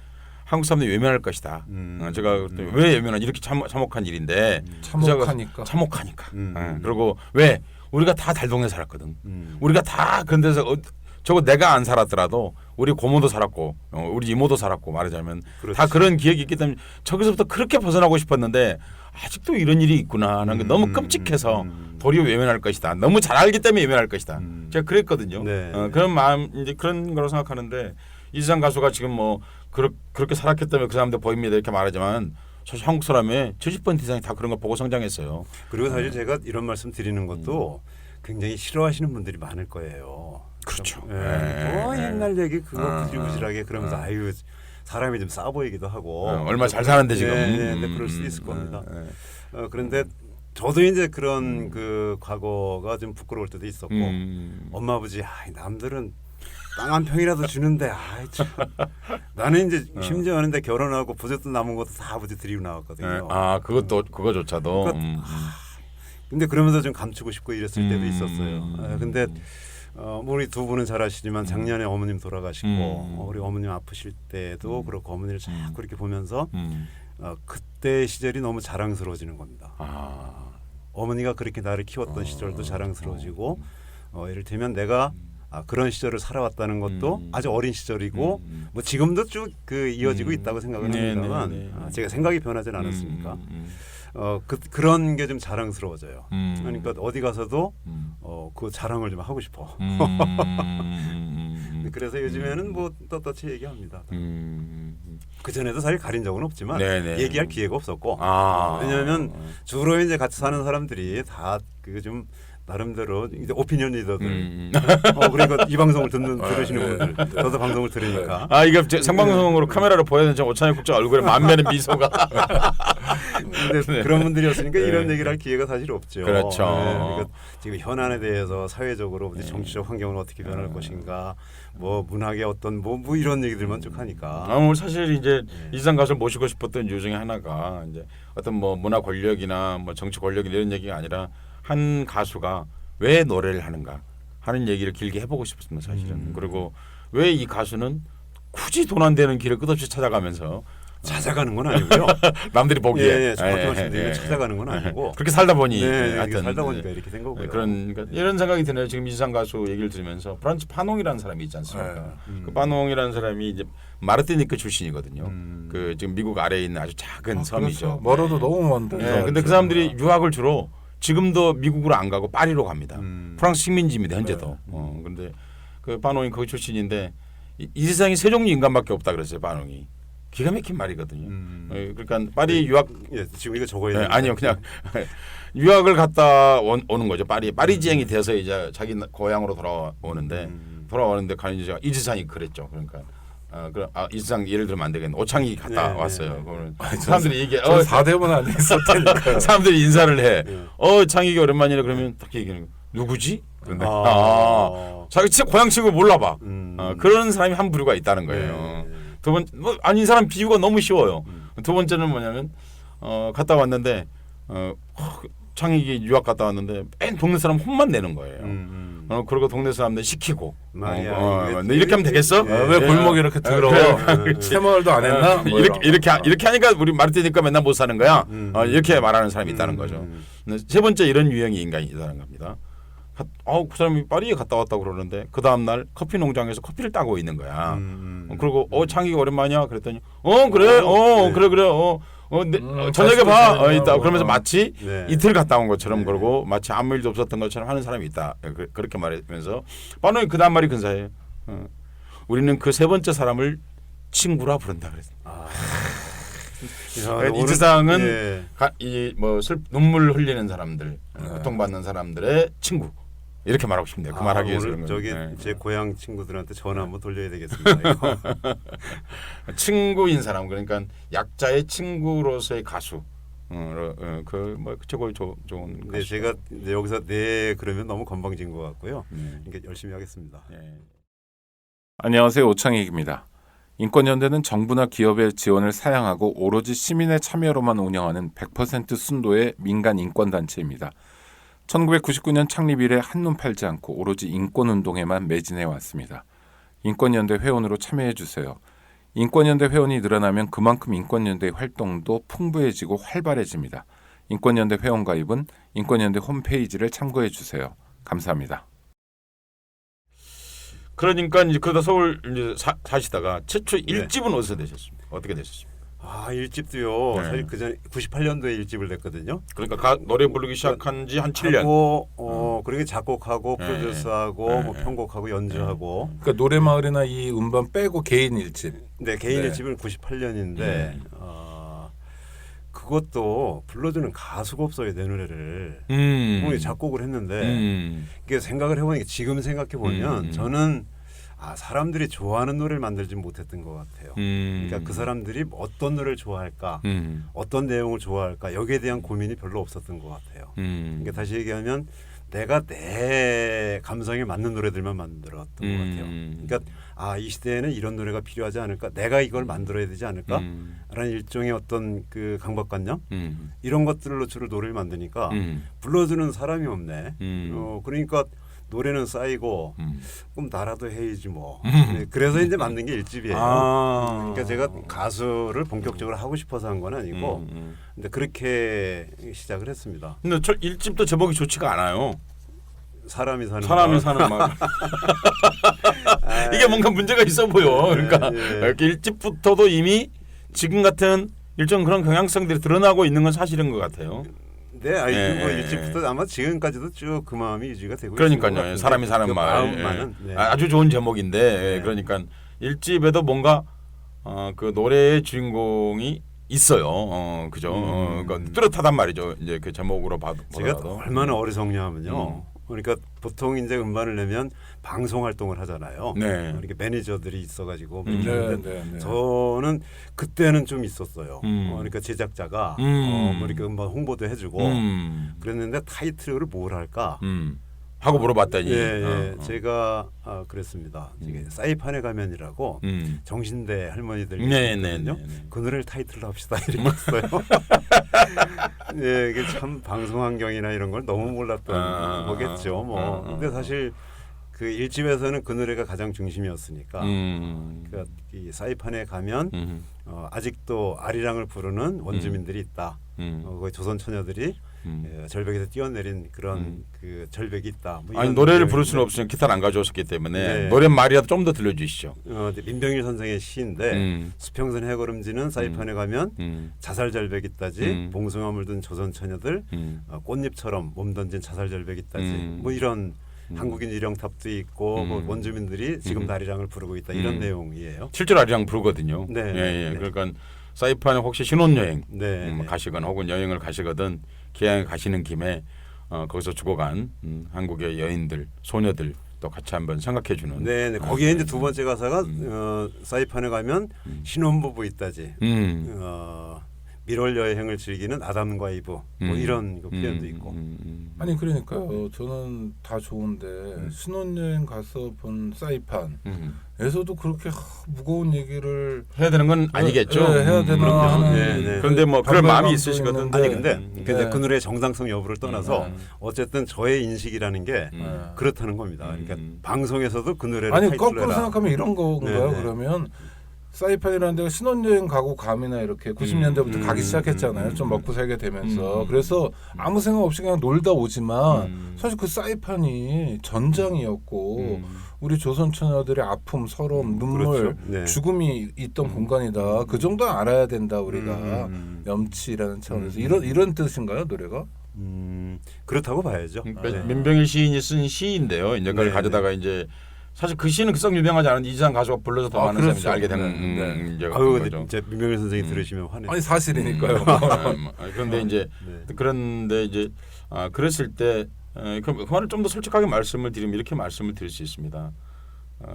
한국 사람들이 외면할 것이다. 제가 그때 왜 외면한 이렇게 참혹한 일인데 참혹하니까. 참혹하니까. 그리고 왜 우리가 다 달동네 살았거든. 우리가 다 그런 데서 저거 내가 안 살았더라도 우리 고모도 살았고 우리 이모도 살았고 말하자면 그렇지. 다 그런 기억이 있기 때문에 저기서부터 그렇게 벗어나고 싶었는데 아직도 이런 일이 있구나 하는 게 너무 끔찍해서 도리어 외면할 것이다. 너무 잘 알기 때문에 외면할 것이다. 제가 그랬거든요. 네. 그런 마음 이제 그런 거로 생각하는데 이지상 가수가 지금 뭐 그렇게 살았기 때문에 그 사람들 보입니다 이렇게 말하지만 사실 한국 사람의 70% 이상이 다 그런 걸 보고 성장했어요. 그리고 사실 제가 이런 말씀 드리는 것도 굉장히 싫어하시는 분들이 많을 거예요. 그렇죠. 뭐 옛날 얘기 그거 구질구질하게 그러면서 아유 사람이 좀 싸 보이기도 하고 얼마 잘 사는데 지금. 네, 그럴 수도 있을 겁니다. 그런데 저도 이제 그런 그 과거가 좀 부끄러울 때도 있었고 엄마 아버지 남들은 땅 한 평이라도 주는데 참. 나는 이제 심지어 하는데 결혼하고 부잣돈 남은 것도 다 아버지 드리고 나왔거든요. 그거조차도. 그러니까, 근데 그러면서 좀 감추고 싶고 이랬을 때도 있었어요. 근데 우리 두 분은 잘 아시지만 작년에 어머님 돌아가시고 우리 어머님 아프실 때도 그렇고 어머니를 자꾸 이렇게 보면서 그때 시절이 너무 자랑스러워지는 겁니다. 어머니가 그렇게 나를 키웠던 시절도 자랑스러워지고 예를 들면 내가 그런 시절을 살아왔다는 것도 아주 어린 시절이고 뭐 지금도 쭉 그 이어지고 있다고 생각을 합니다만 제가 생각이 변하진 않았으니까 그런 게 좀 자랑스러워져요. 그러니까 어디 가서도 그 자랑을 좀 하고 싶어. 그래서 요즘에는 뭐 떳떳이 얘기합니다. 그 전에도 사실 가린 적은 없지만 얘기할 기회가 없었고 왜냐하면 주로 이제 같이 사는 사람들이 다 그 좀 나름대로 이제 오피니언 리더들 그러니까 이 방송을 들으시는 분들 저도 방송을 들으니까 이게 생방송으로 카메라로 보여야 되는 오찬희 국장 얼굴에 만면의 미소가 근데 그런 분들이었으니까 이런 얘기를 할 기회가 사실 없죠. 그렇죠. 그러니까 지금 현안에 대해서 사회적으로 정치적 환경은 어떻게 변할 것인가 뭐 문학의 어떤 뭐 이런 얘기들만 쭉 하니까 뭐 사실 이제 이지상 가수를 모시고 싶었던 이유 중에 하나가 이제 어떤 뭐 문화 권력이나 뭐 정치 권력 이런 얘기가 아니라 한 가수가 왜 노래를 하는가 하는 얘기를 길게 해보고 싶었습니다 사실은. 그리고 왜 이 가수는 굳이 돈 안 되는 길을 끝없이 찾아가면서 찾아가는 건 아니고요. 남들이 보기에 정확히 말씀드리면 찾아가는 건 아니고 그렇게 살다 보니 하여튼 살다 보니까 이렇게 된 거고요. 그러니까 이런 생각이 드네요. 지금 이지상 가수 얘기를 들으면서 프란츠 파농이라는 사람이 있지 않습니까? 그 파농이라는 사람이 이제 마르티니크 출신이거든요. 그 지금 미국 아래에 있는 아주 작은 섬이죠. 그렇죠. 멀어도 너무 먼데. 근데 그 사람들이 유학을 주로 지금도 미국으로 안 가고 파리로 갑니다. 프랑스 식민지입니다 현재도. 그런데 그 파농이 거기 출신인데 이 세상에 세 종류 인간밖에 없다 그랬어요 파농이. 기가 막힌 말이거든요. 그러니까 파리 유학 지금 이거 적어야 돼요. 아니요 그냥 유학을 갔다 오는 거죠. 파리지앵이 돼서 이제 자기 고향으로 돌아오는데 가는 이제 이지상이 그랬죠. 그러니까 이지상 예를 들면 안 되겠네. 오창이 갔다 왔어요. 그러면 사람들이 이게 4대문 안에 있었다니까. 사람들이 인사를 해. 창익이 오랜만이라 그러면 딱 얘기하는 거. 누구지? 그런데 자기 고향 친구 몰라봐. 그런 사람이 한 부류가 있다는 거예요. 두 번, 이 사람 비유가 너무 쉬워요. 두 번째는 뭐냐면, 갔다 왔는데, 창익이 유학 갔다 왔는데, 맨 동네 사람 혼만 내는 거예요. 그리고 동네 사람들 시키고 말이야, 네, 이렇게 하면 되겠어? 예. 왜 골목이 이렇게 더러워? 새마을도 안 했나? 뭐 이렇게 하니까 우리 마르티니까 맨날 못 사는 거야. 이렇게 말하는 사람이 있다는 거죠. 근데 세 번째 이런 유형의 인간이 있다는 겁니다. 그 사람이 파리에 갔다 왔다고 그러는데 그 다음 날 커피 농장에서 커피를 따고 있는 거야. 그리고 창희가 오랜만이야 그랬더니 그래 저녁에 봐 있다 그러면서 마치 네. 이틀 갔다 온 것처럼 네. 그러고 마치 아무 일도 없었던 것처럼 하는 사람이 있다. 그렇게 말하면서 바로 그 다음 말이 근사해요. 우리는 그 세 번째 사람을 친구라 부른다 그랬어. 이 세상은 예. 눈물 흘리는 사람들, 고통받는 사람들의 친구 이렇게 말하고 싶네요. 그 말하기 위해서 오늘 그런 저기 거예요. 제 고향 친구들한테 전화 한번 돌려야 되겠습니다. 이거. 친구인 사람 그러니까 약자의 친구로서의 가수. 그 최고의 좋은 네, 가수. 제가 이제 여기서 네 그러면 너무 건방진 것 같고요. 그러니까 열심히 하겠습니다. 안녕하세요. 오창익입니다. 인권연대는 정부나 기업의 지원을 사양하고 오로지 시민의 참여로만 운영하는 100% 순도의 민간 인권단체입니다. 1999년 창립 이래 한눈 팔지 않고 오로지 인권운동에만 매진해 왔습니다. 인권연대 회원으로 참여해 주세요. 인권연대 회원이 늘어나면 그만큼 인권연대의 활동도 풍부해지고 활발해집니다. 인권연대 회원 가입은 인권연대 홈페이지를 참고해 주세요. 감사합니다. 그러니까 이제 그러다 서울 이제 사시다가 최초 일집은 어디서 되셨습니까? 어떻게 되셨습니까? 일집도요. 네. 사실 그 전에 98년도에 일집을 냈거든요. 그러니까 노래 부르기 시작한 지 한 7년. 하고 그리고 작곡하고 네. 프로듀스하고 네. 뭐 편곡하고 연주하고. 그러니까 노래마을이나 이 음반 빼고 개인 일집. 네, 개인 네. 일집은 98년인데 그것도 불러주는 가수가 없어요. 내 노래를. 작곡을 했는데 이게 생각을 해보니까 지금 생각해 보면 저는 사람들이 좋아하는 노래를 만들지 못했던 것 같아요. 그러니까 그 사람들이 어떤 노래를 좋아할까, 어떤 내용을 좋아할까 여기에 대한 고민이 별로 없었던 것 같아요. 그러니까 다시 얘기하면 내가 내 감성에 맞는 노래들만 만들었던 것 같아요. 그러니까 이 시대에는 이런 노래가 필요하지 않을까, 내가 이걸 만들어야 되지 않을까라는 일종의 어떤 그 강박관념 이런 것들로 주로 노래를 만드니까 불러주는 사람이 없네. 그러니까 노래는 쌓이고 그럼 나라도 해야지 뭐. 네, 그래서 이제 만든 게 일집이에요. 그러니까 제가 가수를 본격적으로 하고 싶어서 한 건 아니고 근데 그렇게 시작을 했습니다. 근데 저 일집도 제목이 좋지가 않아요. 사람이 사는 마을. 이게 뭔가 문제가 있어 보여. 그러니까 이렇게 일집부터도 이미 지금 같은 일정 그런 경향성들이 드러나고 있는 건 사실인 것 같아요. 네, 뭐 일집부터 아마 지금까지도 쭉 그 마음이 유지가 되고 그러니까요. 사람이 사는 그 마을. 마음만은, 아주 좋은 제목인데 그러니까 일집에도 뭔가 그 노래의 주인공이 있어요. 그죠? 그러니까 뚜렷하단 말이죠. 이제 그 제목으로 봐도. 제가 얼마나 어리석냐면요. 그러니까 보통 이제 음반을 내면 방송 활동을 하잖아요. 네. 이렇게 매니저들이 있어가지고 네. 저는 그때는 좀 있었어요. 그러니까 제작자가 뭐 이렇게 음반 홍보도 해주고 그랬는데 타이틀을 뭘 할까 하고 물어봤더니 제가 그랬습니다. 이게 사이판에 가면이라고 정신대 할머니들 계시거든요. 그 노래를 타이틀로 합시다 이렇게 했어요. 이게 참 방송 환경이나 이런 걸 너무 몰랐던 거겠죠. 뭐 근데 사실 그 일집에서는 그 노래가 가장 중심이었으니까 그러니까 이 사이판에 가면 아직도 아리랑을 부르는 원주민들이 있다. 거기 조선 처녀들이 절벽에서 뛰어내린 그런 그 절벽이 있다. 뭐 아니 노래를 부를 수는 없으면 기타를 안 가져왔기 때문에 노래 말이라도 좀 더 들려주시죠. 민병일 선생의 시인데 수평선 해걸음지는 사이판에 가면 자살절벽 있다지 봉숭아 물든 조선 처녀들 꽃잎처럼 몸 던진 자살절벽 있다지 뭐 이런 한국인 일영탑도 있고 뭐 원주민들이 지금 아리랑을 부르고 있다 이런 내용이에요. 실제로 아리랑 부르거든요. 네. 그러니까 사이판에 혹시 신혼여행 네. 가시거나 혹은 여행을 가시거든 기왕에 가시는 김에 거기서 죽어간 한국의 여인들, 소녀들 또 같이 한번 생각해주는. 네. 거기에 이제 두 번째 가사가 사이판에 가면 신혼부부 있다지. 밀월 여행을 즐기는 아담과 이브 뭐 이런 그 표현도 있고. 아니 그러니까요. 저는 다 좋은데 신혼여행 가서 본 사이판에서도 그렇게 무거운 얘기를 해야 되는 건 아니겠죠. 해야 되나 그럼요. 하는 네. 그런데 뭐 그럴 마음이 있으시거든. 있는데. 아니 근데 네. 그 노래의 정당성 여부를 떠나서 어쨌든 저의 인식이라는 게 그렇다는 겁니다. 그러니까 방송에서도 그 노래를 아니 타이틀로 거꾸로 해라. 생각하면 이런 건가요? 네, 네. 그러면 사이판이라는 데가 신혼여행 가고 감이나 이렇게 90년대부터 가기 시작했잖아요. 좀 먹고 살게 되면서. 그래서 아무 생각 없이 그냥 놀다 오지만 사실 그 사이판이 전장이었고 우리 조선 처녀들의 아픔, 서러움, 눈물, 그렇죠. 네. 죽음이 있던 공간이다. 그 정도는 알아야 된다 우리가. 염치라는 차원에서 이런 뜻인가요 노래가? 그렇다고 봐야죠. 네. 민병일 시인이 쓴 시인데요. 이제 그걸 네, 가져다가 이제 사실 그 시는 썩 유명하지 않은 이지상 가수가 불러서 더 많은 사람이 그렇죠. 알게 된 네. 문제가 아유, 된 거죠. 근데 민병일 선생님 들으시면 화내. 아니 사실이니까요. 그런데 이제 네. 그런데 이제 그랬을 때 그 말을 좀 더 솔직하게 말씀을 드리면 이렇게 말씀을 드릴 수 있습니다.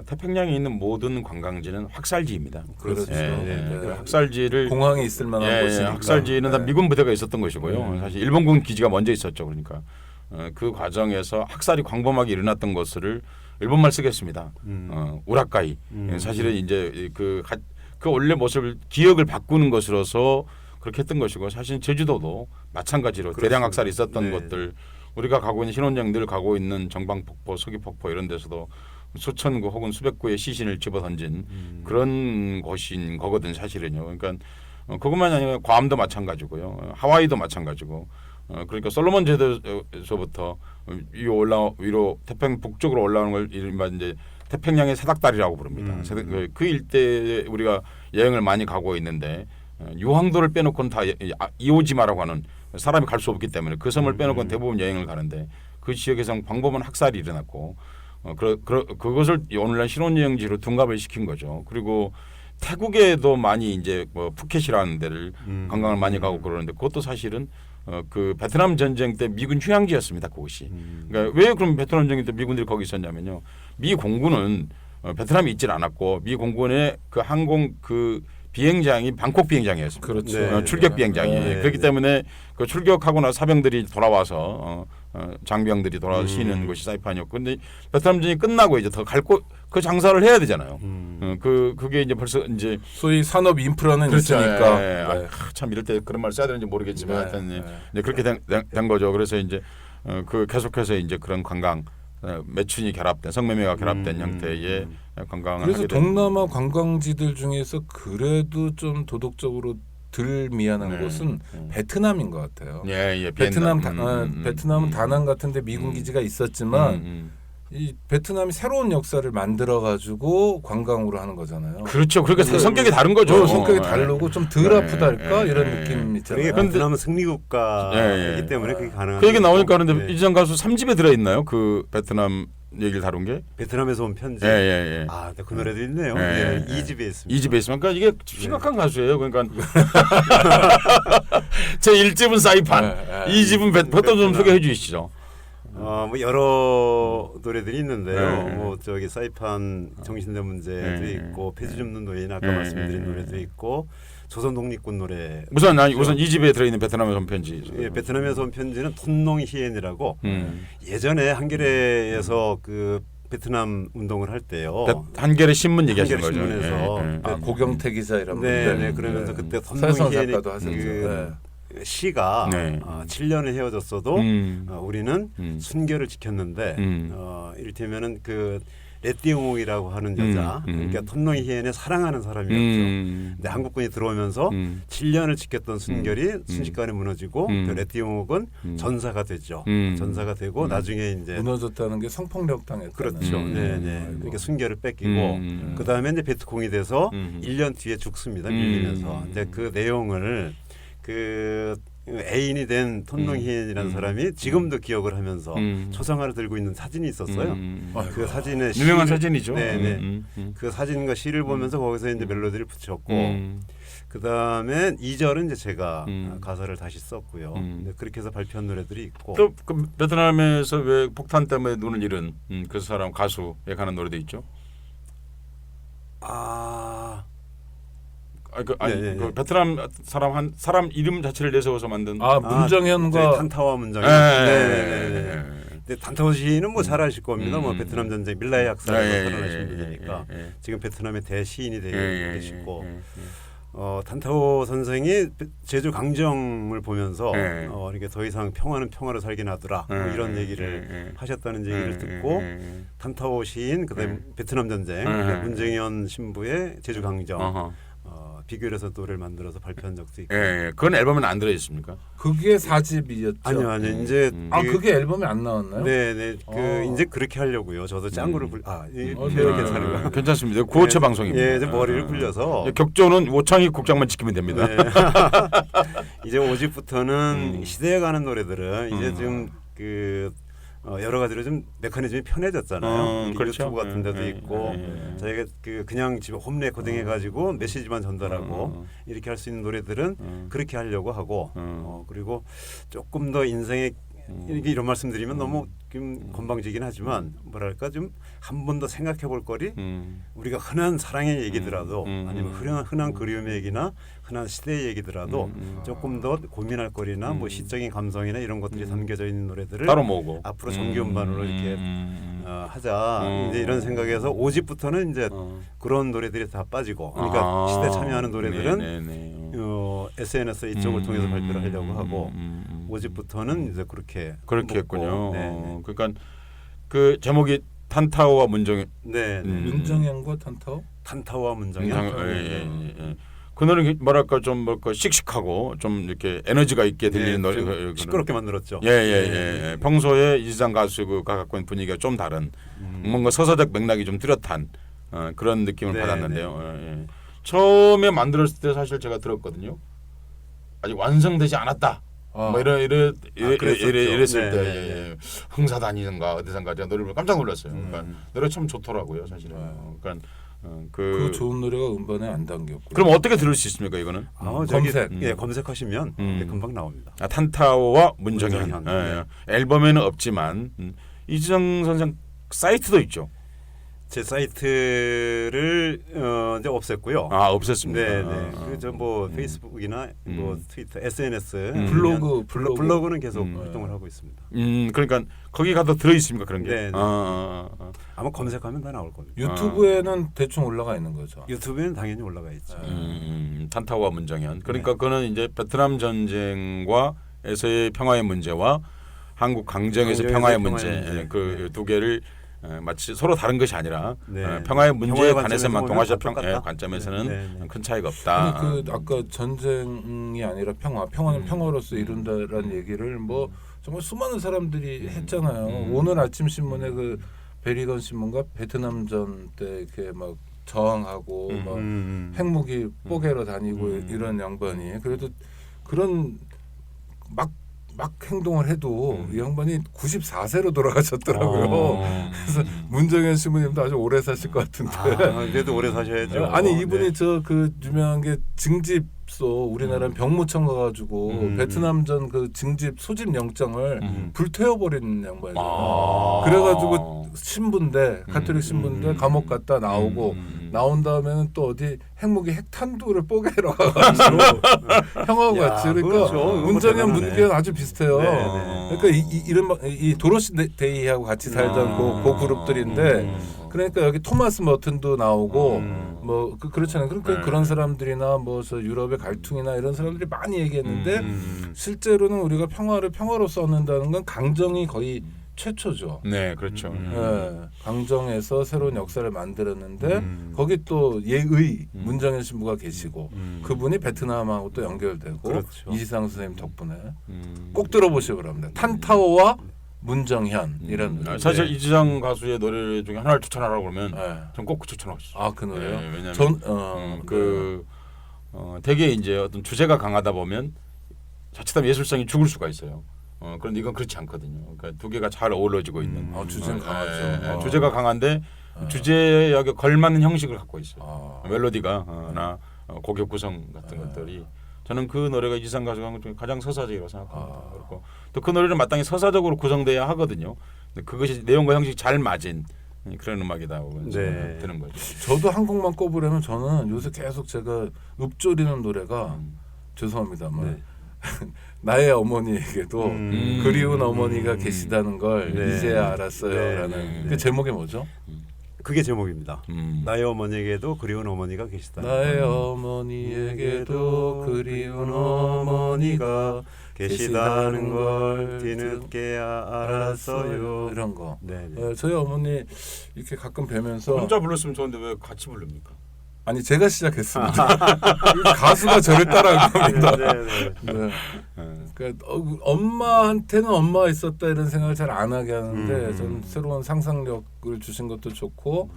태평양에 있는 모든 관광지는 학살지입니다. 그렇죠. 네. 그 학살지를 공항이 있을 만한 곳이니까. 학살지는 다 네. 미군 부대가 있었던 것이고요. 사실 일본군 기지가 먼저 있었죠. 그러니까 그 과정에서 학살이 광범하게 일어났던 것을 일본말 쓰겠습니다. 우라카이. 사실은 이제 그 원래 모습을 기억을 바꾸는 것으로서 그렇게 했던 것이고 사실 제주도도 마찬가지로 대량 학살이 있었던 네. 것들 우리가 가고 있는 신혼여행들 가고 있는 정방폭포, 서귀폭포 이런 데서도 수천 구 혹은 수백 구의 시신을 집어던진 그런 곳인 거거든 사실은요. 그러니까 그것만이 아니라 괌도 마찬가지고요. 하와이도 마찬가지고. 그러니까 솔로몬 제도에서부터 위로 태평양 북쪽으로 올라오는 걸 이른바 이제 태평양의 세닥다리라고 부릅니다. 그 일대에 우리가 여행을 많이 가고 있는데 유황도를 빼놓고는 다 이오지마라고 하는 사람이 갈 수 없기 때문에 그 섬을 빼놓고는 대부분 여행을 가는데 그 지역에서 광범한 학살이 일어났고 그것을 오늘날 신혼여행지로 둔갑을 시킨 거죠. 그리고 태국에도 많이 이제 뭐 푸켓이라는 데를 관광을 많이 가고 그러는데 그것도 사실은 그 베트남 전쟁 때 미군 휴양지였습니다. 그곳이. 그러니까 왜 그럼 베트남 전쟁 때 미군들이 거기 있었냐면요. 미 공군은 베트남에 있질 않았고 미 공군의 그 항공 그 비행장이 방콕 비행장이었습니다. 그렇죠. 네. 출격 비행장이. 네. 그렇기 때문에 그 출격하고 나서 사병들이 돌아와서 장병들이 돌아와서 쉬는 곳이 사이판이었고, 근데 베트남전이 끝나고 이제 더 갈 곳 그 장사를 해야 되잖아요. 그게 이제 벌써 이제 소위 산업 인프라는 그렇죠. 있으니까. 예. 네. 참 이럴 때 그런 말 써야 되는지 모르겠지만 네. 하여튼 네. 이제 그렇게 된 거죠. 그래서 이제 그 계속해서 이제 그런 관광 매춘이 결합된 성매매가 결합된 형태의 관광을 그래서 하게 된 동남아 관광지들 중에서 그래도 좀 도덕적으로 덜 미안한 곳은 베트남인 것 같아요. 예, 베트남은 비엔나. 다낭 같은데 미군 기지가 있었지만 이 베트남이 새로운 역사를 만들어 가지고 관광으로 하는 거잖아요. 그렇죠. 그러니까 성격이 다른 거죠. 성격이 예. 다르고 좀 덜 아프달까 이런 느낌 있잖아요. 그러니까 베트남은 승리국가이기 때문에 그게 가능한. 그 얘기 나오니까 그런데 네. 이지상 가수 3집에 들어 있나요? 그 베트남 얘기를 다룬 게? 베트남에서 온 편지. 예. 아, 그 노래도 있네요. 예. 네, 2집에 있습니다. 2집에 있으면 그러니까 이게 심각한 가수예요. 그러니까 제 1집은 사이판, 2집은 베트남 좀 소개해 주시죠. 뭐 여러 노래들이 있는데요. 네. 뭐 저기 사이판 정신대 문제도 네. 있고 폐지 줍는 노예인 아까 네. 말씀드린 노래도 있고 조선 독립군 노래. 우선 2집에 들어 있는 베트남에서 온 편지. 예, 베트남에서 온 편지는 톤농 히엔이라고 예전에 한겨레에서 그 베트남 운동을 할 때요. 한겨레 신문 얘기하시는 거죠. 한겨레신문에서 고경태 기자 이런 네, 분들. 네, 그러면서 그때 서해성 톤농 히엔이 작가도 하셨죠. 네. 시가 네. 7년을 헤어졌어도 우리는 순결을 지켰는데 이를테면은 그 레띠옹이라고 하는 여자 그러니까 톤농 히엔의 사랑하는 사람이었죠. 근데 한국군이 들어오면서 7년을 지켰던 순결이 순식간에 무너지고 그 레띠옹은 전사가 되죠. 전사가 되고 나중에 이제 무너졌다는 게 성폭력 당했다는. 그렇죠. 네. 그러니까 순결을 뺏기고 그 다음에 이제 베트콩이 돼서 1년 뒤에 죽습니다. 밀리면서. 근데 그 내용을 그 애인이 된 톤농 히엔이라는 사람이 지금도 기억을 하면서 초상화를 들고 있는 사진이 있었어요. 그 사진에 유명한 사진이죠. 네. 그 사진과 시를 보면서 거기서 이제 멜로디를 붙였고 그 다음에 2절은 이제 제가 가사를 다시 썼고요. 근데 그렇게 해서 발표한 노래들이 있고 또 그 베트남에서 왜 폭탄 때문에 눈을 잃은 그 사람 가수에 관한 노래도 있죠. 그 베트남 사람 이름 자체를 내세워서 만든 문정현과 탄타와 문정현. 근데 탄타오 시인은 뭐 잘 아실 겁니다. 뭐 베트남 전쟁 밀라의 학살에서 살아나신 분이니까 지금 베트남의 대시인이 되고 계시고 탄타오 선생이 제주 강정을 보면서 이렇게 더 이상 평화는 평화로 살긴 하더라 뭐 이런 얘기를 하셨다는 얘기를 듣고 탄타오 시인 그다음에 베트남 전쟁 문정현 신부의 제주 강정 비교해서 노래를 만들어서 발표한 적도 있고. 그건 앨범에 안 들어 있습니까? 그게 4집이었죠. 아니요. 이제 그게 앨범에 안 나왔나요? 네. 이제 그렇게 하려고요. 저도 짱구를 이 표현 괜찮은 거. 괜찮습니다. 구호체 방송입니다. 이제 머리를 굴려서 격조는 오창익 국장만 지키면 됩니다. 이제 5집부터는 시대에 가는 노래들은 이제 좀 여러 가지로 좀 메커니즘이 편해졌잖아요. 그렇죠. 유튜브 같은 데도 있고 저희가 그냥 집에 홈 레코딩 해가지고 메시지만 전달하고 이렇게 할 수 있는 노래들은 그렇게 하려고 하고 그리고 조금 더 인생에 이런 말씀드리면 너무 좀 건방지긴 하지만 뭐랄까 좀 한 번 더 생각해 볼 거리 우리가 흔한 사랑의 얘기더라도 아니면 흔한 그리움의 얘기나 흔한 시대의 얘기더라도 조금 더 고민할 거리나 뭐 시적인 감성이나 이런 것들이 담겨져 있는 노래들을 따로 모으고 앞으로 정규 음반으로 이렇게 하자 이제 이런 생각에서 5집부터는 이제 그런 노래들이 다 빠지고 그러니까 시대 참여하는 노래들은 SNS 이쪽을 통해서 발표를 하려고 하고 5집부터는 이제 그렇게 했군요. 네. 그러니까 그 제목이 탄타오와 문정현. 문정현과 탄타오와 문정현. 그 노래는 뭐랄까 좀 씩씩하고 좀 이렇게 에너지가 있게 들리는 노래. 시끄럽게 만들었죠. 평소에 이지상 가수가 갖고 있는 분위기가 좀 다른 뭔가 서사적 맥락이 좀 뚜렷한 그런 느낌을 받았는데요. 처음에 만들었을 때 사실 제가 들었거든요. 아직 완성되지 않았다. 뭐 이랬을 때 흥사단이든가 어디선가 제가 노래를 깜짝 놀랐어요. 그러니까 노래 참 좋더라고요, 사실은. 그러니까 그 좋은 노래가 음반에 안 담겼고. 그럼 어떻게 들을 수 있습니까, 이거는? 검색. 검색하시면 금방 나옵니다. 탄타오와 문정현. 앨범에는 없지만 이지상 선생 사이트도 있죠. 제 사이트를 이제 없앴고요. 없앴습니다. 네. 그저 뭐 페이스북이나 뭐 트위터, SNS, 블로그는 계속 활동을 하고 있습니다. 그러니까 거기 가도 들어 있습니까 그런 게? 네. 아마 검색하면 다 나올 겁니다. 유튜브에는 대충 올라가 있는 거죠. 유튜브에는 당연히 올라가 있죠. 탄타오와 문정현. 그러니까 그거는 이제 베트남 전쟁과 에서의 평화의 문제와 한국 강정에서 평화의 문제 그 두 개를 마치 서로 다른 것이 아니라 평화의 문제에 관해서만 동아시아 관점에서는 큰 차이가 없다. 아니 아까 전쟁이 아니라 평화는 평화로서 이룬다라는 얘기를 뭐 정말 수많은 사람들이 했잖아요. 오늘 아침 신문에 그 베리건 신문가 베트남전 때 이렇게 막 저항하고 막 핵무기 뽀개러 다니고 이런 양반이 그래도 그런 막 행동을 해도 이 양반이 94세로 돌아가셨더라고요. 그래서 문정현 신부님도 아주 오래 사실 것 같은데. 그래도 오래 사셔야죠. 아니 이분이 저 그 유명한 게 증집소 우리나라는 병무청 가가지고 베트남전 그 증집 소집 영장을 불태워버린 양반이에요. 그래가지고 신부인데 가톨릭 신부인데 감옥 갔다 나오고 나온 다음에는 또 어디 핵무기 핵탄두를 뽀개러 가가지고 형하고 같이 그러니까 그렇죠. 문정현 문기현 아주 비슷해요. 그러니까 이런 이 도로시 데이하고 같이 살던 그 그룹들인데 그러니까 여기 토마스 머튼도 나오고 뭐 그렇잖아요. 그러니까 그런 사람들이나 뭐 저 유럽의 갈퉁이나 이런 사람들이 많이 얘기했는데 실제로는 우리가 평화를 평화로서 얻는다는 건 강정이 거의 최초죠. 네, 그렇죠. 강정에서 새로운 역사를 만들었는데 거기 또 예의 문정현 신부가 계시고 그분이 베트남하고 또 연결되고 그렇죠. 이지상 선생님 덕분에 꼭 들어보시기 바랍니다. 탄타오와 문정현이라는 노래. 사실 이지상 가수의 노래 중에 하나를 추천하라고 그러면 전 꼭 추천하고 싶어요. 그 노래요? 왜냐하면 되게 이제 어떤 주제가 강하다 보면 자칫하면 예술성이 죽을 수가 있어요. 그런데 이건 그렇지 않거든요. 그러니까 두 개가 잘 어우러지고 있는. 주제는 강하죠. 주제가 강한데 주제에 걸맞는 형식을 갖고 있어요. 멜로디가 곡의 구성 같은 것들이 저는 그 노래가 이지상 가수가 중에 가장 서사적이라고 생각합니다. 그리고 또 그 노래를 마땅히 서사적으로 구성돼야 하거든요. 근데 그것이 내용과 형식이 잘 맞은 그런 음악이다고 네. 드는 거죠. 저도 한 곡만 꼽으려면 저는 요새 계속 제가 읊조리는 노래가 죄송합니다만 네. 나의 어머니에게도 그리운 어머니가 계시다는 걸 네. 이제야 알았어요라는 네. 그 제목이 뭐죠? 그게 제목입니다. 나의 어머니에게도 그리운 어머니가 계시다. 나의 어머니에게도 그리운 어머니가 계시다는 걸 뒤늦게야 알았어요. 이런 거. 네. 네. 네, 저희 어머니 이렇게 가끔 뵈면서 혼자 불렀으면 좋은데 왜 같이 부릅니까? 아니 제가 시작했습니다. 가수가 저를 따라한 겁니다. 네, 네. 네. 그러니까 엄마한테는 엄마가 있었다 이런 생각을 잘 안 하게 하는데 저는 새로운 상상력을 주신 것도 좋고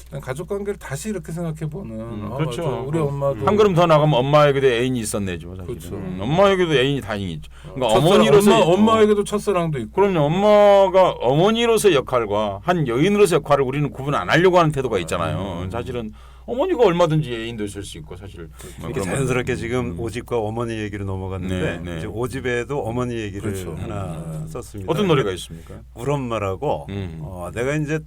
그냥 가족 관계를 다시 이렇게 생각해 보는 그렇죠. 맞아. 우리 엄마도 한 걸음 더 나가면 엄마에게도 애인이 있었네죠. 사실은. 그렇죠. 엄마에게도 애인이 다행히 있죠. 그러니까 첫사랑, 어머니로서 엄마에게도 첫사랑도 있고 그럼요. 엄마가 어머니로서의 역할과 한 여인으로서의 역할을 우리는 구분 안 하려고 하는 태도가 있잖아요. 사실은 어머니가 얼마든지 애인도 있을 수 있고 사실 이렇게 자연스럽게 지금 오집과 어머니 얘기로 넘어갔는데 네, 네. 이제 오집에도 어머니 얘기를 그렇죠. 하나 썼습니다. 어떤 노래가 있습니까? 우리 엄마라고 내가 이제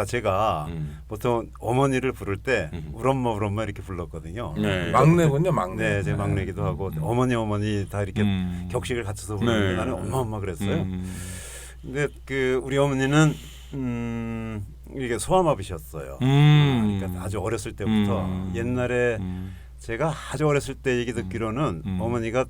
제가 보통 어머니를 부를 때 우리 엄마 이렇게 불렀거든요. 네. 막내군요, 막내. 네, 제 막내기도 하고 어머니 다 이렇게 격식을 갖춰서 부르는데 네. 나는 엄마 그랬어요. 근데 우리 어머니는 이게 소아마비셨어요. 그러니까 아주 어렸을 때부터 옛날에 제가 아주 어렸을 때 얘기 듣기로는 어머니가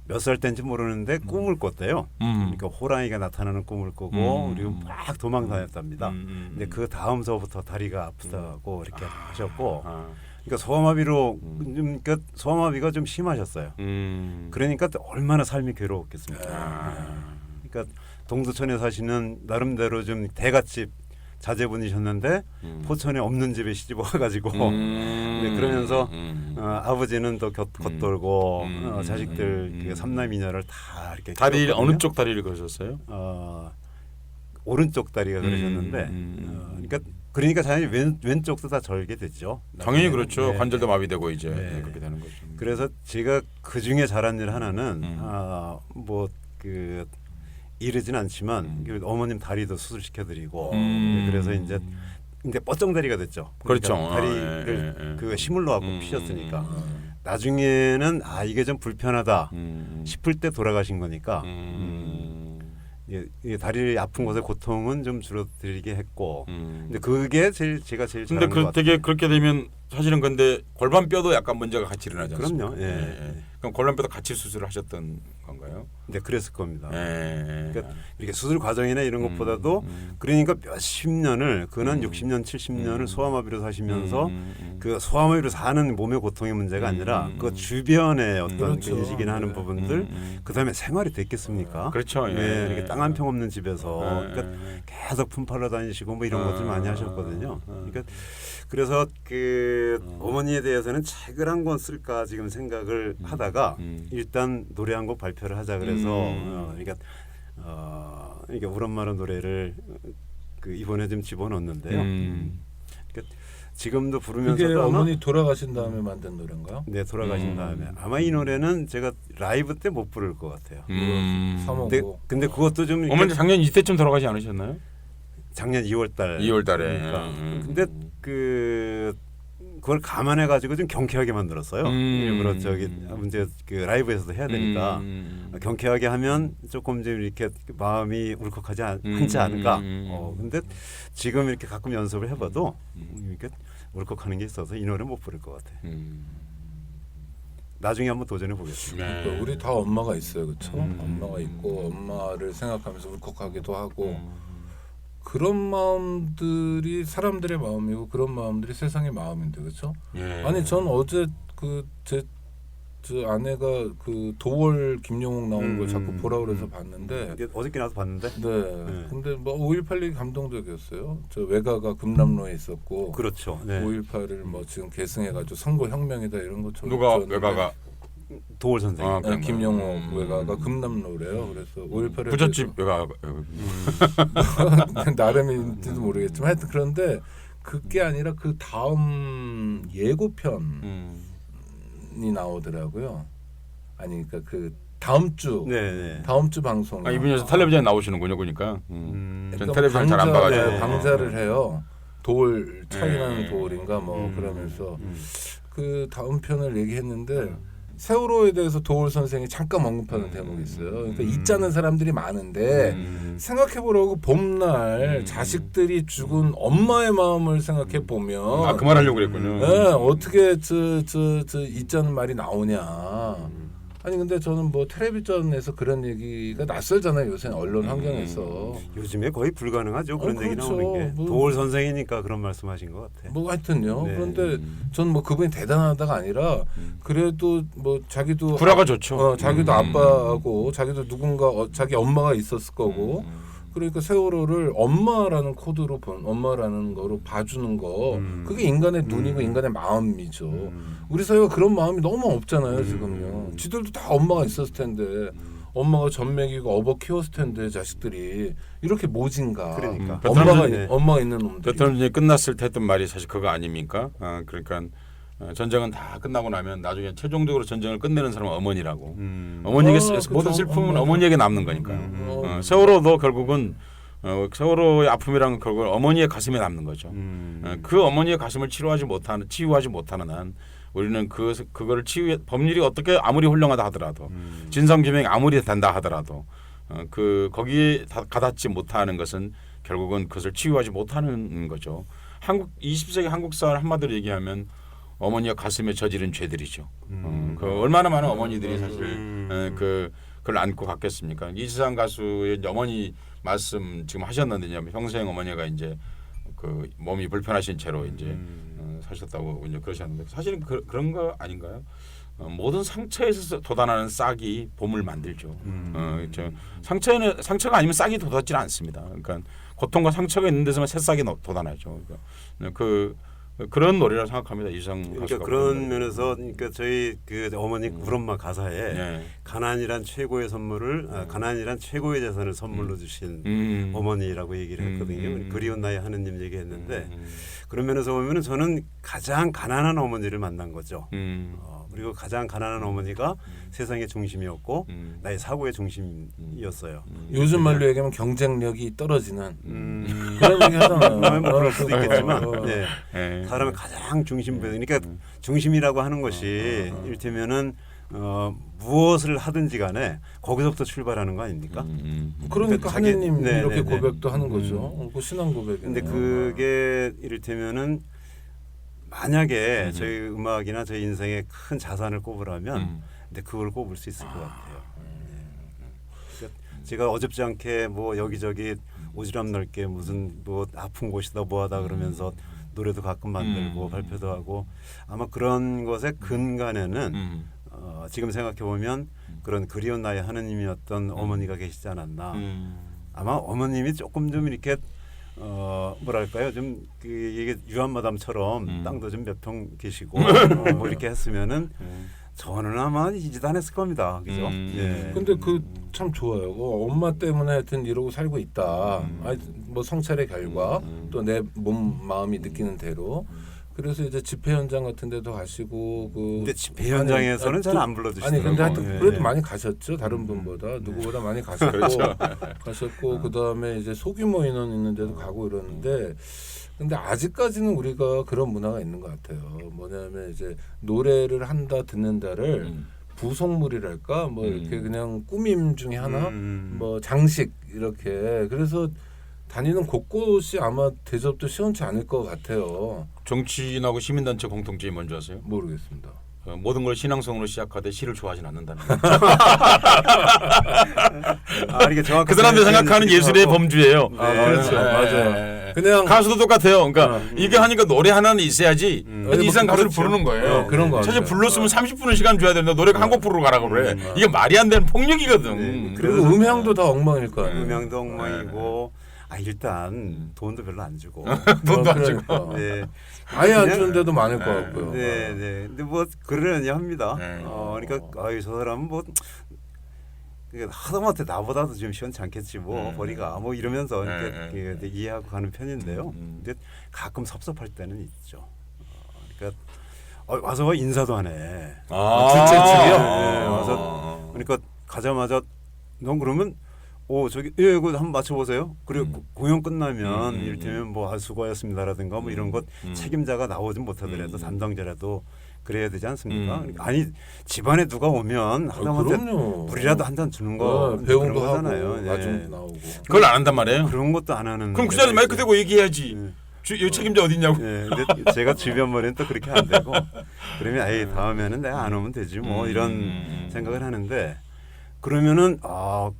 몇 살 때인지 모르는데 꿈을 꿨대요. 그러니까 호랑이가 나타나는 꿈을 꾸고 그리고 막 도망 다녔답니다. 근데 그 다음서부터 다리가 아프다고 이렇게 하셨고, 그러니까 소아마비로 그러니까 소아마비가 좀 심하셨어요. 그러니까 얼마나 삶이 괴로웠겠습니까. 그러니까 동두천에 사시는 나름대로 좀 대갓집 자제분이셨는데 포천에 없는 집에 시집 와가지고 네, 그러면서 아버지는 또 겉돌고 자식들 그 삼남이녀를 다 이렇게 다리 키웠거든요. 어느 쪽 다리를 그러셨어요? 오른쪽 다리가 그러셨는데 그러니까 당연히 왼쪽도 다 절게 됐죠. 당연히 그렇죠. 네, 관절도 네. 마비되고 이제 네. 그렇게 되는 거죠. 그래서 제가 그 중에 잘한 일 하나는 이르진 않지만 어머님 다리도 수술시켜드리고 그래서 이제 뻗정다리가 됐죠. 그렇죠. 그러니까 다리를 예. 그 힘을 놓고 피셨으니까 나중에는 이게 좀 불편하다 싶을 때 돌아가신 거니까 이 다리 아픈 곳의 고통은 좀 줄어들게 했고 근데 그게 제가 제일 근데 잘한 것 같아요. 되게 그렇게 되면 사실은 근데 골반뼈도 약간 문제가 같이 일어나지 않습니까? 그럼요. 예. 그럼 골반뼈도 같이 수술을 하셨던 건가요? 네, 그랬을 겁니다. 예. 그러니까 이렇게 수술 과정이나 이런 것보다도 그러니까 몇십 년을 그는 60년, 70년을 소아마비로 사시면서 그 소아마비로 사는 몸의 고통의 문제가 아니라 그 주변의 어떤 그렇죠. 그 인식이나 하는 부분들 그다음에 생활이 됐겠습니까? 그렇죠. 네, 이렇게 땅 한 평 없는 집에서 예. 그러니까 계속 품팔러 다니시고 뭐 이런 것들 많이 하셨거든요. 그러니까 그래서 그 어머니에 대해서는 책을 한 권 쓸까 지금 생각을 하다가 일단 노래 한 곡 발표를 하자 그래서 이게 우리 엄마는 노래를 이번에 좀 집어넣었는데요. 그러니까 지금도 부르면서도 그게 아마 어머니 돌아가신 다음에 만든 노래인가요? 네, 돌아가신 다음에 아마 이 노래는 제가 라이브 때 못 부를 것 같아요. 사모고. 근데 그것도 좀 이렇게 어머니 작년 이때쯤 돌아가지 않으셨나요? 작년 2월달. 2월달에. 그러니까. 근데 그걸 감안해 가지고 좀 경쾌하게 만들었어요. 일부러 문제 라이브에서도 해야 되니까 경쾌하게 하면 조금 좀 이렇게 마음이 울컥하지 않지 않을까. 근데 지금 이렇게 가끔 연습을 해봐도 이렇게 울컥하는 게 있어서 이 노래 못 부를 것 같아. 나중에 한번 도전해 보겠습니다. 네. 그러니까 우리 다 엄마가 있어요, 그렇죠? 엄마가 있고 엄마를 생각하면서 울컥하기도 하고 그런 마음들이 사람들의 마음이고 그런 마음들이 세상의 마음인데 그렇죠? 예. 아니 전 어제 제 아내가 그 도월 김용옥 나온 걸 자꾸 보라 그래서 봤는데 어저께 나서 봤는데. 네. 근데 뭐 5.18이 감동적이었어요. 저 외가가 금남로에 있었고 그렇죠. 네. 5.18을 뭐 지금 계승해가지고 선거 혁명이다 이런 것처럼 누가 외가가 도월 선생님. 아, 네, 김용옥 외가가 금남로래요. 그래서 5.18에 부잣집 외가 나름인지도 모르겠지만 하여튼 그런데 그게 아니라 그 다음 예고편이 나오더라고요. 아니 그러니까 그 다음 주 네. 다음 주 방송. 아, 이분이 텔레비전에 나오시는군요, 보니까. 전 텔레비전 잘 안 방자, 봐가지고. 네, 방자를 해요. 돌 차이나는 네. 돌인가 뭐 그러면서 그 다음 편을 얘기했는데 세월호에 대해서 도올 선생이 잠깐 언급하는 대목이 있어요. 그러니까 잊자는 사람들이 많은데 생각해보라고 봄날 자식들이 죽은 엄마의 마음을 생각해 보면 아, 그만하려고 그랬군요. 네, 어떻게 저 잊자는 말이 나오냐. 아니 근데 저는 뭐 텔레비전에서 그런 얘기가 낯설잖아요. 요새 언론 환경에서. 요즘에 거의 불가능하죠. 그런 얘기 그렇죠. 나오는 게. 뭐- 도올 선생이니까 그런 말씀하신 것 같아. 뭐 하여튼요. 네. 그런데 전 뭐 그분이 대단하다가 아니라 그래도 뭐 자기도 구라가 좋죠. 자기도 아빠하고 자기도 누군가 자기 엄마가 있었을 거고 그러니까 세월호를 엄마라는 코드로 본 엄마라는 거로 봐주는 거 그게 인간의 눈이고 인간의 마음이죠. 우리 사회가 그런 마음이 너무 없잖아요 지금요. 지들도 다 엄마가 있었을 텐데 엄마가 젖 먹이고 업어 키웠을 텐데 자식들이 이렇게 모진가. 그러니까. 엄마가 있는 놈들. 베트남전이 끝났을 때 했던 말이 사실 그거 아닙니까? 그러니까 전쟁은 다 끝나고 나면 나중에 최종적으로 전쟁을 끝내는 사람은 어머니라고. 어머니에게 모든 그쵸. 슬픔은 어머니에게 남는 거니까요. 세월호도 결국은 세월호의 아픔이란 결국 어머니의 가슴에 남는 거죠. 그 어머니의 가슴을 치유하지 못하는 한 우리는 그거를 법률이 어떻게 아무리 훌륭하다 하더라도 진상규명이 아무리 된다 하더라도 거기에 가닿지 못하는 것은 결국은 그것을 치유하지 못하는 거죠. 20세기 한국 사회 한마디로 얘기하면 어머니가 가슴에 저지른 죄들이죠. 그 얼마나 많은 어머니들이 사실 그걸 안고 갔겠습니까? 이지상 가수의 어머니 말씀 지금 하셨는데요. 평생 어머니가 이제 그 몸이 불편하신 채로 이제 사셨다고 이제 그러셨는데 사실은 그런 거 아닌가요? 모든 상처에서 돋아나는 싹이 봄을 만들죠. 상처가 아니면 싹이 돋았지 않습니다. 그러니까 고통과 상처가 있는 데서만 새싹이 돋아나죠. 그러니까 그런 노래라고 생각합니다. 이상 그러니까 그런 면에서 그러니까 저희 그 어머니 우엄마 가사에 네. 가난이란 최고의 선물을 가난이란 최고의 재산을 선물로 주신 어머니라고 얘기를 했거든요. 그리운 나의 하느님 얘기했는데 그런 면에서 보면은 저는 가장 가난한 어머니를 만난 거죠. 그리고 가장 가난한 어머니가 세상의 중심이었고 나의 사고의 중심이었어요. 요즘 말로 얘기하면 경쟁력이 떨어지는 그런 얘기 하잖아요. 뭐 그럴 수도 있겠지만 네. 네. 사람의 가장 중심부에 그러니까 중심이라고 하는 것이 이를테면은 무엇을 하든지 간에 거기서부터 출발하는 거 아닙니까? 그러니까 자기- 하느님 네, 이렇게 네, 네. 고백도 하는 거죠. 그 신앙 고백이네요. 근데 그게 이를테면은 만약에 저희 음악이나 저희 인생에 큰 자산을 꼽으라면 근데 그걸 꼽을 수 있을 것 같아요. 그러니까 제가 어줍지 않게 뭐 여기저기 오지랖 넓게 무슨 뭐 아픈 곳이다 뭐하다 그러면서 노래도 가끔 만들고 발표도 하고 아마 그런 것의 근간에는 지금 생각해 보면 그런 그리운 나의 하느님이었던 어머니가 계시지 않았나. 아마 어머님이 조금 좀 이렇게 뭐랄까요 좀 이게 유한마담처럼 땅도 좀 몇 평 계시고 뭐 이렇게 했으면은 저는 아마 이짓 안 했을 겁니다. 그죠? 예. 근데 그 참 좋아요. 엄마 때문에 하여튼 이러고 살고 있다. 뭐 성찰의 결과 또 내 몸 마음이 느끼는 대로. 그래서 이제 집회 현장 같은 데도 가시고 근데 집회 현장에서는 잘 안 불러주시더라고요. 아니 근데 하여튼 예. 그래도 많이 가셨죠. 다른 분보다 누구보다 많이 가셨고 가셨고 그다음에 이제 소규모 인원 있는 데도 가고 이러는데 근데 아직까지는 우리가 그런 문화가 있는 것 같아요. 뭐냐면 이제 노래를 한다 듣는다를 부속물이랄까 뭐 이렇게 그냥 꾸밈 중에 하나 뭐 장식 이렇게 그래서 다니는 곳곳이 아마 대접도 시원치 않을 것 같아요. 정치인하고 시민단체 공통점이 뭔지 아세요? 모르겠습니다. 모든 걸 신앙성으로 시작하되 시를 좋아하진 않는다는 거. 이게 정확한 그 사람들 생각하는 예술의 범주예요. 그렇죠. 맞아요. 그냥 가수도 똑같아요. 그러니까 이게 하니까 노래 하나는 있어야지. 이상 가수를 그렇죠. 부르는 거예요. 그런 거 사실 같아요. 불렀으면 30분을 시간 줘야 되는데 노래가 한 곡 부르러 가라고 그래. 이게 말이 안 되는 폭력이거든. 그리고 음향도 다 엉망일 거 아니에요. 음향도 엉망이고 일단 돈도 별로 안 주고 돈도 안 주고. 그러니까. 네. 아예 안 그냥- 주는 데도 많을 것 같고요. 네, 네. 근데 뭐 그러려니 합니다. 네. 그러니까 저 사람은 뭐 그러니까 하다못해 나보다도 좀 시원치 않겠지 뭐 머리가 뭐 이러면서 이렇게 이해하고 가는 편인데요. 근데 가끔 섭섭할 때는 있죠. 그러니까 와서 인사도 안 해. 주최 측이요? 네, 와서 그러니까 가자마자 넌 그러면 저기 이거 한번 맞춰보세요. 그리고 공연 끝나면 이를테면 뭐 수고하셨습니다라든가 뭐 이런 것 책임자가 나오진 못하더라도 담당자라도 그래야 되지 않습니까? 아니 집안에 누가 오면 하다못해 그럼요. 물이라도 한 잔 주는 거 배웅도 그런 거잖아요. 하고 나중에 나오고. 그걸 안 한단 말이에요. 그런 것도 안 하는. 그럼 그 자리에 마이크 대고 얘기해야지. 네. 이 책임자 어디 있냐고. 근데 제가 주변 머리는 또 그렇게 안 되고 그러면 아예 다음에는 내가 안 오면 되지 뭐 이런 생각을 하는데 그러면은 야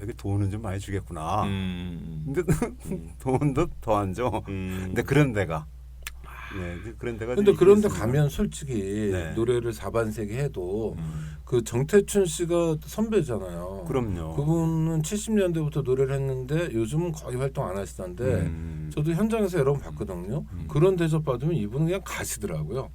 여기 돈은 좀 많이 주겠구나. 근데 돈도 더 안 줘. 근데 그런 데가 그런 데가. 근데 그런 데 가면 솔직히 네. 노래를 4반세기 해도 그 정태춘 씨가 선배잖아요. 그럼요. 그분은 70년대부터 노래를 했는데 요즘은 거의 활동 안 하시던데 저도 현장에서 여러 번 봤거든요. 그런 대접 받으면 이분은 그냥 가시더라고요.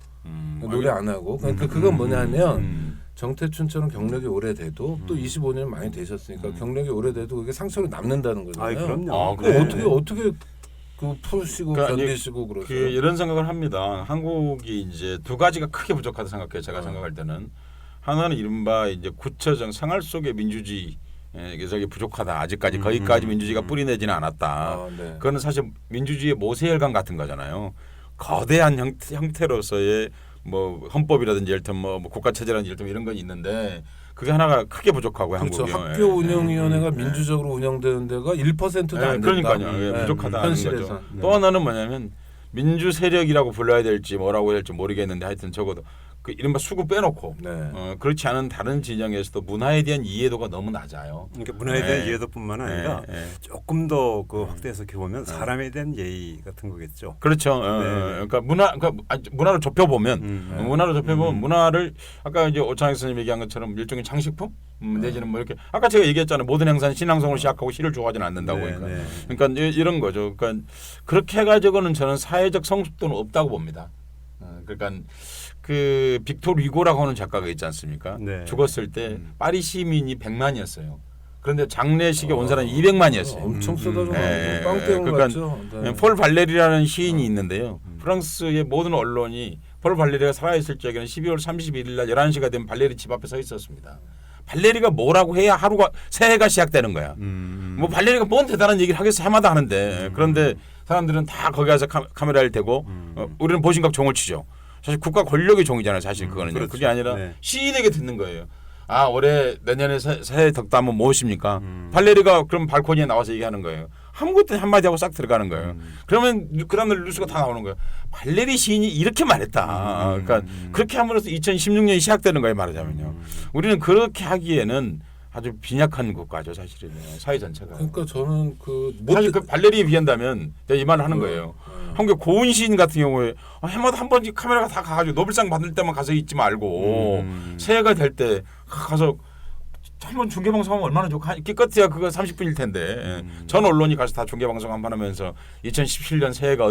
노래 안 하고. 그러니까 그건 뭐냐면 정태춘처럼 경력이 오래돼도 또 25년 많이 되셨으니까 경력이 오래돼도 그게 상처로 남는다는 거잖아요. 그럼요. 그럼 어떻게 그 푸시고 그러니까 견디시고 그러세요? 그 이런 생각을 합니다. 한국이 이제 두 가지가 크게 부족하다 생각해요. 제가 생각할 때는 하나는 이른바 이제 구체적 생활 속의 민주주의 저게 부족하다. 아직까지 거기까지 민주주의가 뿌리내지는 않았다. 네. 그거는 사실 민주주의의 모세혈관 같은 거잖아요. 거대한 형태로서의 뭐 헌법이라든지 예를 들면 뭐 국가 체제라든지 예를 들면 이런 건 있는데 그게 하나가 크게 부족하고요. 그렇죠. 한국이. 학교 운영위원회가 민주적으로 운영되는 데가 1%도 안 된다. 그러니까요. 부족하다는 현실에서. 거죠. 또 하나는 뭐냐면 민주 세력이라고 불러야 될지 뭐라고 해야 될지 모르겠는데 하여튼 적어도 그 이른바 수구 빼놓고 네. 그렇지 않은 다른 진영에서도 문화에 대한 이해도가 너무 낮아요. 그러니까 문화에 대한 이해도뿐만 아니라 네. 조금 더 그 확대해서 이렇게 보면 사람에 대한 예의 같은 거겠죠. 그렇죠. 그러니까 문화를 좁혀 보면 문화를 좁혀 보면 문화를 아까 이제 오창익 선생님 얘기한 것처럼 일종의 장식품 내지는 뭐 이렇게 아까 제가 얘기했잖아요. 모든 행사는 신앙성을 시작하고 시를 좋아하지는 않는다고 그러니까 이런 거죠. 그러니까 그렇게 해가지고는 저는 사회적 성숙도는 없다고 봅니다. 그러니까 그 빅토르 위고라고 하는 작가가 있지 않습니까? 네. 죽었을 때 파리 시민이 100만이었어요. 그런데 장례식에 온 사람이 200만이었어요. 엄청 쏟아져 네. 빵땡 그러니까 같죠. 네. 폴 발레리라는 시인이 있는데요. 프랑스의 모든 언론이 폴 발레리가 살아있을 적에는 12월 31일 날 11시가 되면 발레리 집 앞에 서 있었습니다. 발레리가 뭐라고 해야 하루가 새해가 시작되는 거야. 뭐 발레리가 뭔 대단한 얘기를 하겠어 해마다 하는데 그런데 사람들은 다 거기 가서 카메라를 대고 우리는 보신각 종을 치죠. 사실 국가 권력의 종이잖아요. 사실 그거는 그렇죠. 그게 아니라 네. 시인에게 듣는 거예요. 올해 내년에 새해 덕담은 무엇입니까? 발레리가 그럼 발코니에 나와서 얘기하는 거예요. 아무것도 한마디 하고 싹 들어가는 거예요. 그러면 그 다음날 뉴스가 다 나오는 거예요. 발레리 시인이 이렇게 말했다. 그러니까 그렇게 함으로써 2016년이 시작되는 거예요. 말하자면요. 우리는 그렇게 하기에는 아주 빈약한 국가죠. 사실은 사회 전체가. 그러니까 저는 사실 그 발레리에 비한다면 제가 이 말을 하는 거예요. 한국 고은 시인 같은 경우에 해마다 한 번씩 카메라가 다 가가지고 노벨상 받을 때만 가서 있지 말고 새해가 될 때 가서 한번 중계 방송하면 얼마나 좋고 기껏해야 그거 30분일 텐데 전 언론이 가서 다 중계 방송 한 번 하면서 2017년 새해가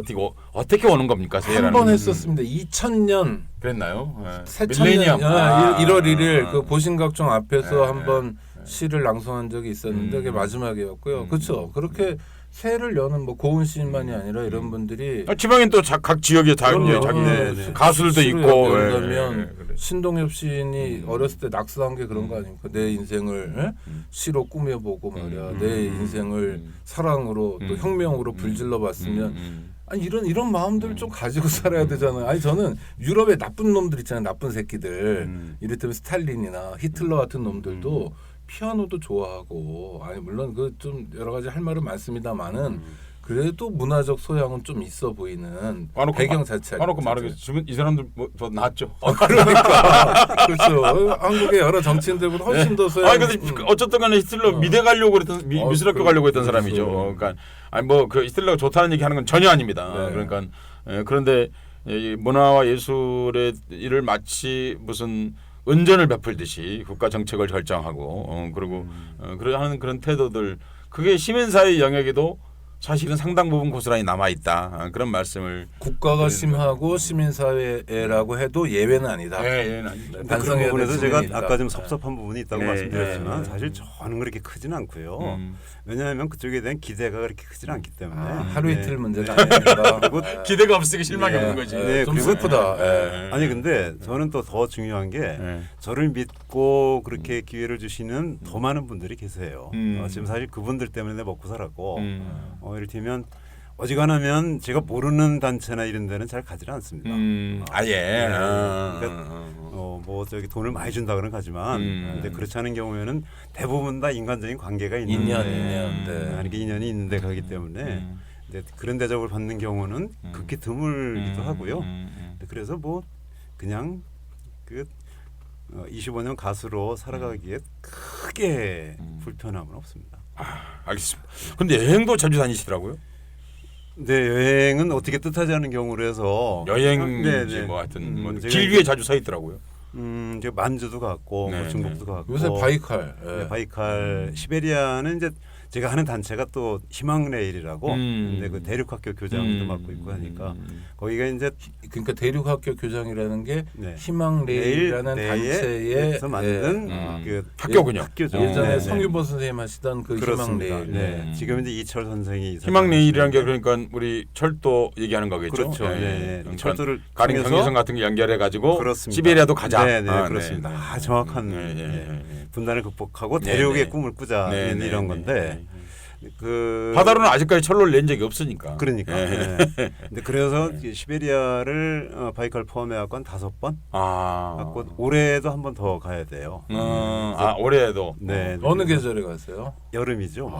어떻게 오는 겁니까? 한 번 했었습니다. 2000년 그랬나요? 새천년 1월 1일 그 보신각종 앞에서 네. 한번 시를 낭송한 적이 있었는데 그게 마지막이었고요. 그렇죠. 그렇게 새해를 여는 뭐 고은 시인만이 아니라 이런 분들이 지방엔 또 각 지역에 다 이제 자기 가수들도 있고 그러면 신동엽 시인이 어렸을 때 낙서한 게 그런 거 아닙니까? 내 인생을 시로 꾸며보고 말이야. 내 인생을 사랑으로 또 혁명으로 불질러봤으면 아니 이런 마음들을 좀 가지고 살아야 되잖아요. 아니 저는 유럽의 나쁜 놈들 있잖아요. 나쁜 새끼들. 이를테면 스탈린이나 히틀러 같은 놈들도 피아노도 좋아하고 아니 물론 그 좀 여러 가지 할 말은 많습니다만은 그래도 문화적 소양은 좀 있어 보이는 배경 자체가. 까놓고 말하겠지만 이 사람들 더 낫죠. 그러니까 그렇죠. 한국의 여러 정치인들보다 훨씬 더 소양. 근데 어쨌든간에 히틀러 미대 가려고 그랬던 미술학교 가려고 했던 사람이죠. 그러니까 뭐 그 히틀러가 좋다는 얘기하는 건 전혀 아닙니다. 네. 그러니까 그런데 이 문화와 예술의 일을 마치 무슨 은전을 베풀듯이 국가 정책을 결정하고 그리고 하는 그런 태도들 그게 시민사회 영역에도 사실은 상당 부분 고스란히 남아 있다 그런 말씀을. 국가가 심하고 시민사회라고 해도 예외는 아니다. 예, 근데 그런 반성해야 부분에서 될 제가 부분이 있다. 아까 좀 섭섭한 부분이 있다고 네, 말씀드렸지만 네. 사실 저는 그렇게 크진 않고요. 음. 왜냐하면 그쪽에 대한 기대가 그렇게 크진 않기 때문에 하루 네. 이틀 문제가 아니니까. 그리고 기대가 없으니까 실망이 예, 오는 거지. 예, 네, 좀 그리고- 슬프다. 예. 예. 아니 근데 저는 또 더 중요한 게 예. 저를 믿고 그렇게 기회를 주시는 더 많은 분들이 계세요. 음. 지금 사실 그분들 때문에 먹고 살았고 이를테면 어지간하면 제가 모르는 단체나 이런 데는 잘 가지는 않습니다. 아예. 네. 아, 그러니까 뭐 저기 돈을 많이 준다 그런 가지만 근데 그렇지 않은 경우에는 대부분 다 인간적인 관계가 있는 인연. 네. 이렇게 인연이 있는데 가기 때문에 근데 그런 대접을 받는 경우는 극히 드물기도 하고요. 근데 그래서 뭐 그냥 그 25년 가수로 살아가기에 크게 불편함은 없습니다. 알겠습니다. 근데 여행도 자주 다니시더라고요. 근데 여행은 어떻게 뜻하지 않은 경우로 해서 여행인지 뭐 하여튼 뭐 제가 길 위에 자주 서 있더라고요. 제가 만주도 갔고 네, 뭐 중국도 갔고 요새 바이칼. 예. 네, 바이칼 시베리아는 이제 제가 하는 단체가 또 희망레일이라고 근데 그 대륙학교 교장도 맡고 있고 하니까 거기가 이제 그러니까 대륙학교 교장이라는 게 네. 희망레일이라는 단체의 만든 예. 그 학교군요. 학교죠. 예전에 네, 네. 성유보 선생님 하시던 그 그렇습니다. 희망레일. 네. 지금 이제 이철 선생이 희망레일이라는 게 그러니까 우리 철도 얘기하는 거겠죠. 그렇죠. 예, 네, 예. 네. 그러니까 철도를 가령 통해서 경의선 같은 거 연결해 가지고 그렇습니다. 시베리아도 가자. 네, 네, 아, 그렇습니다. 네, 네. 아, 정확한 네, 네, 네. 네. 분단을 극복하고 네, 대륙의 네. 꿈을 꾸자 네, 네, 이런 네, 건데 네. 그 바다로는 아직까지 철로를 낸 적이 없으니까. 그러니까. 예. 네. 근데 그래서 시베리아를 바이칼 포함해 갖고 한 5번 아. 갖고 올해도 한 번 더 가야 돼요. 올해도. 네. 어느 계절에 가세요? 여름이죠.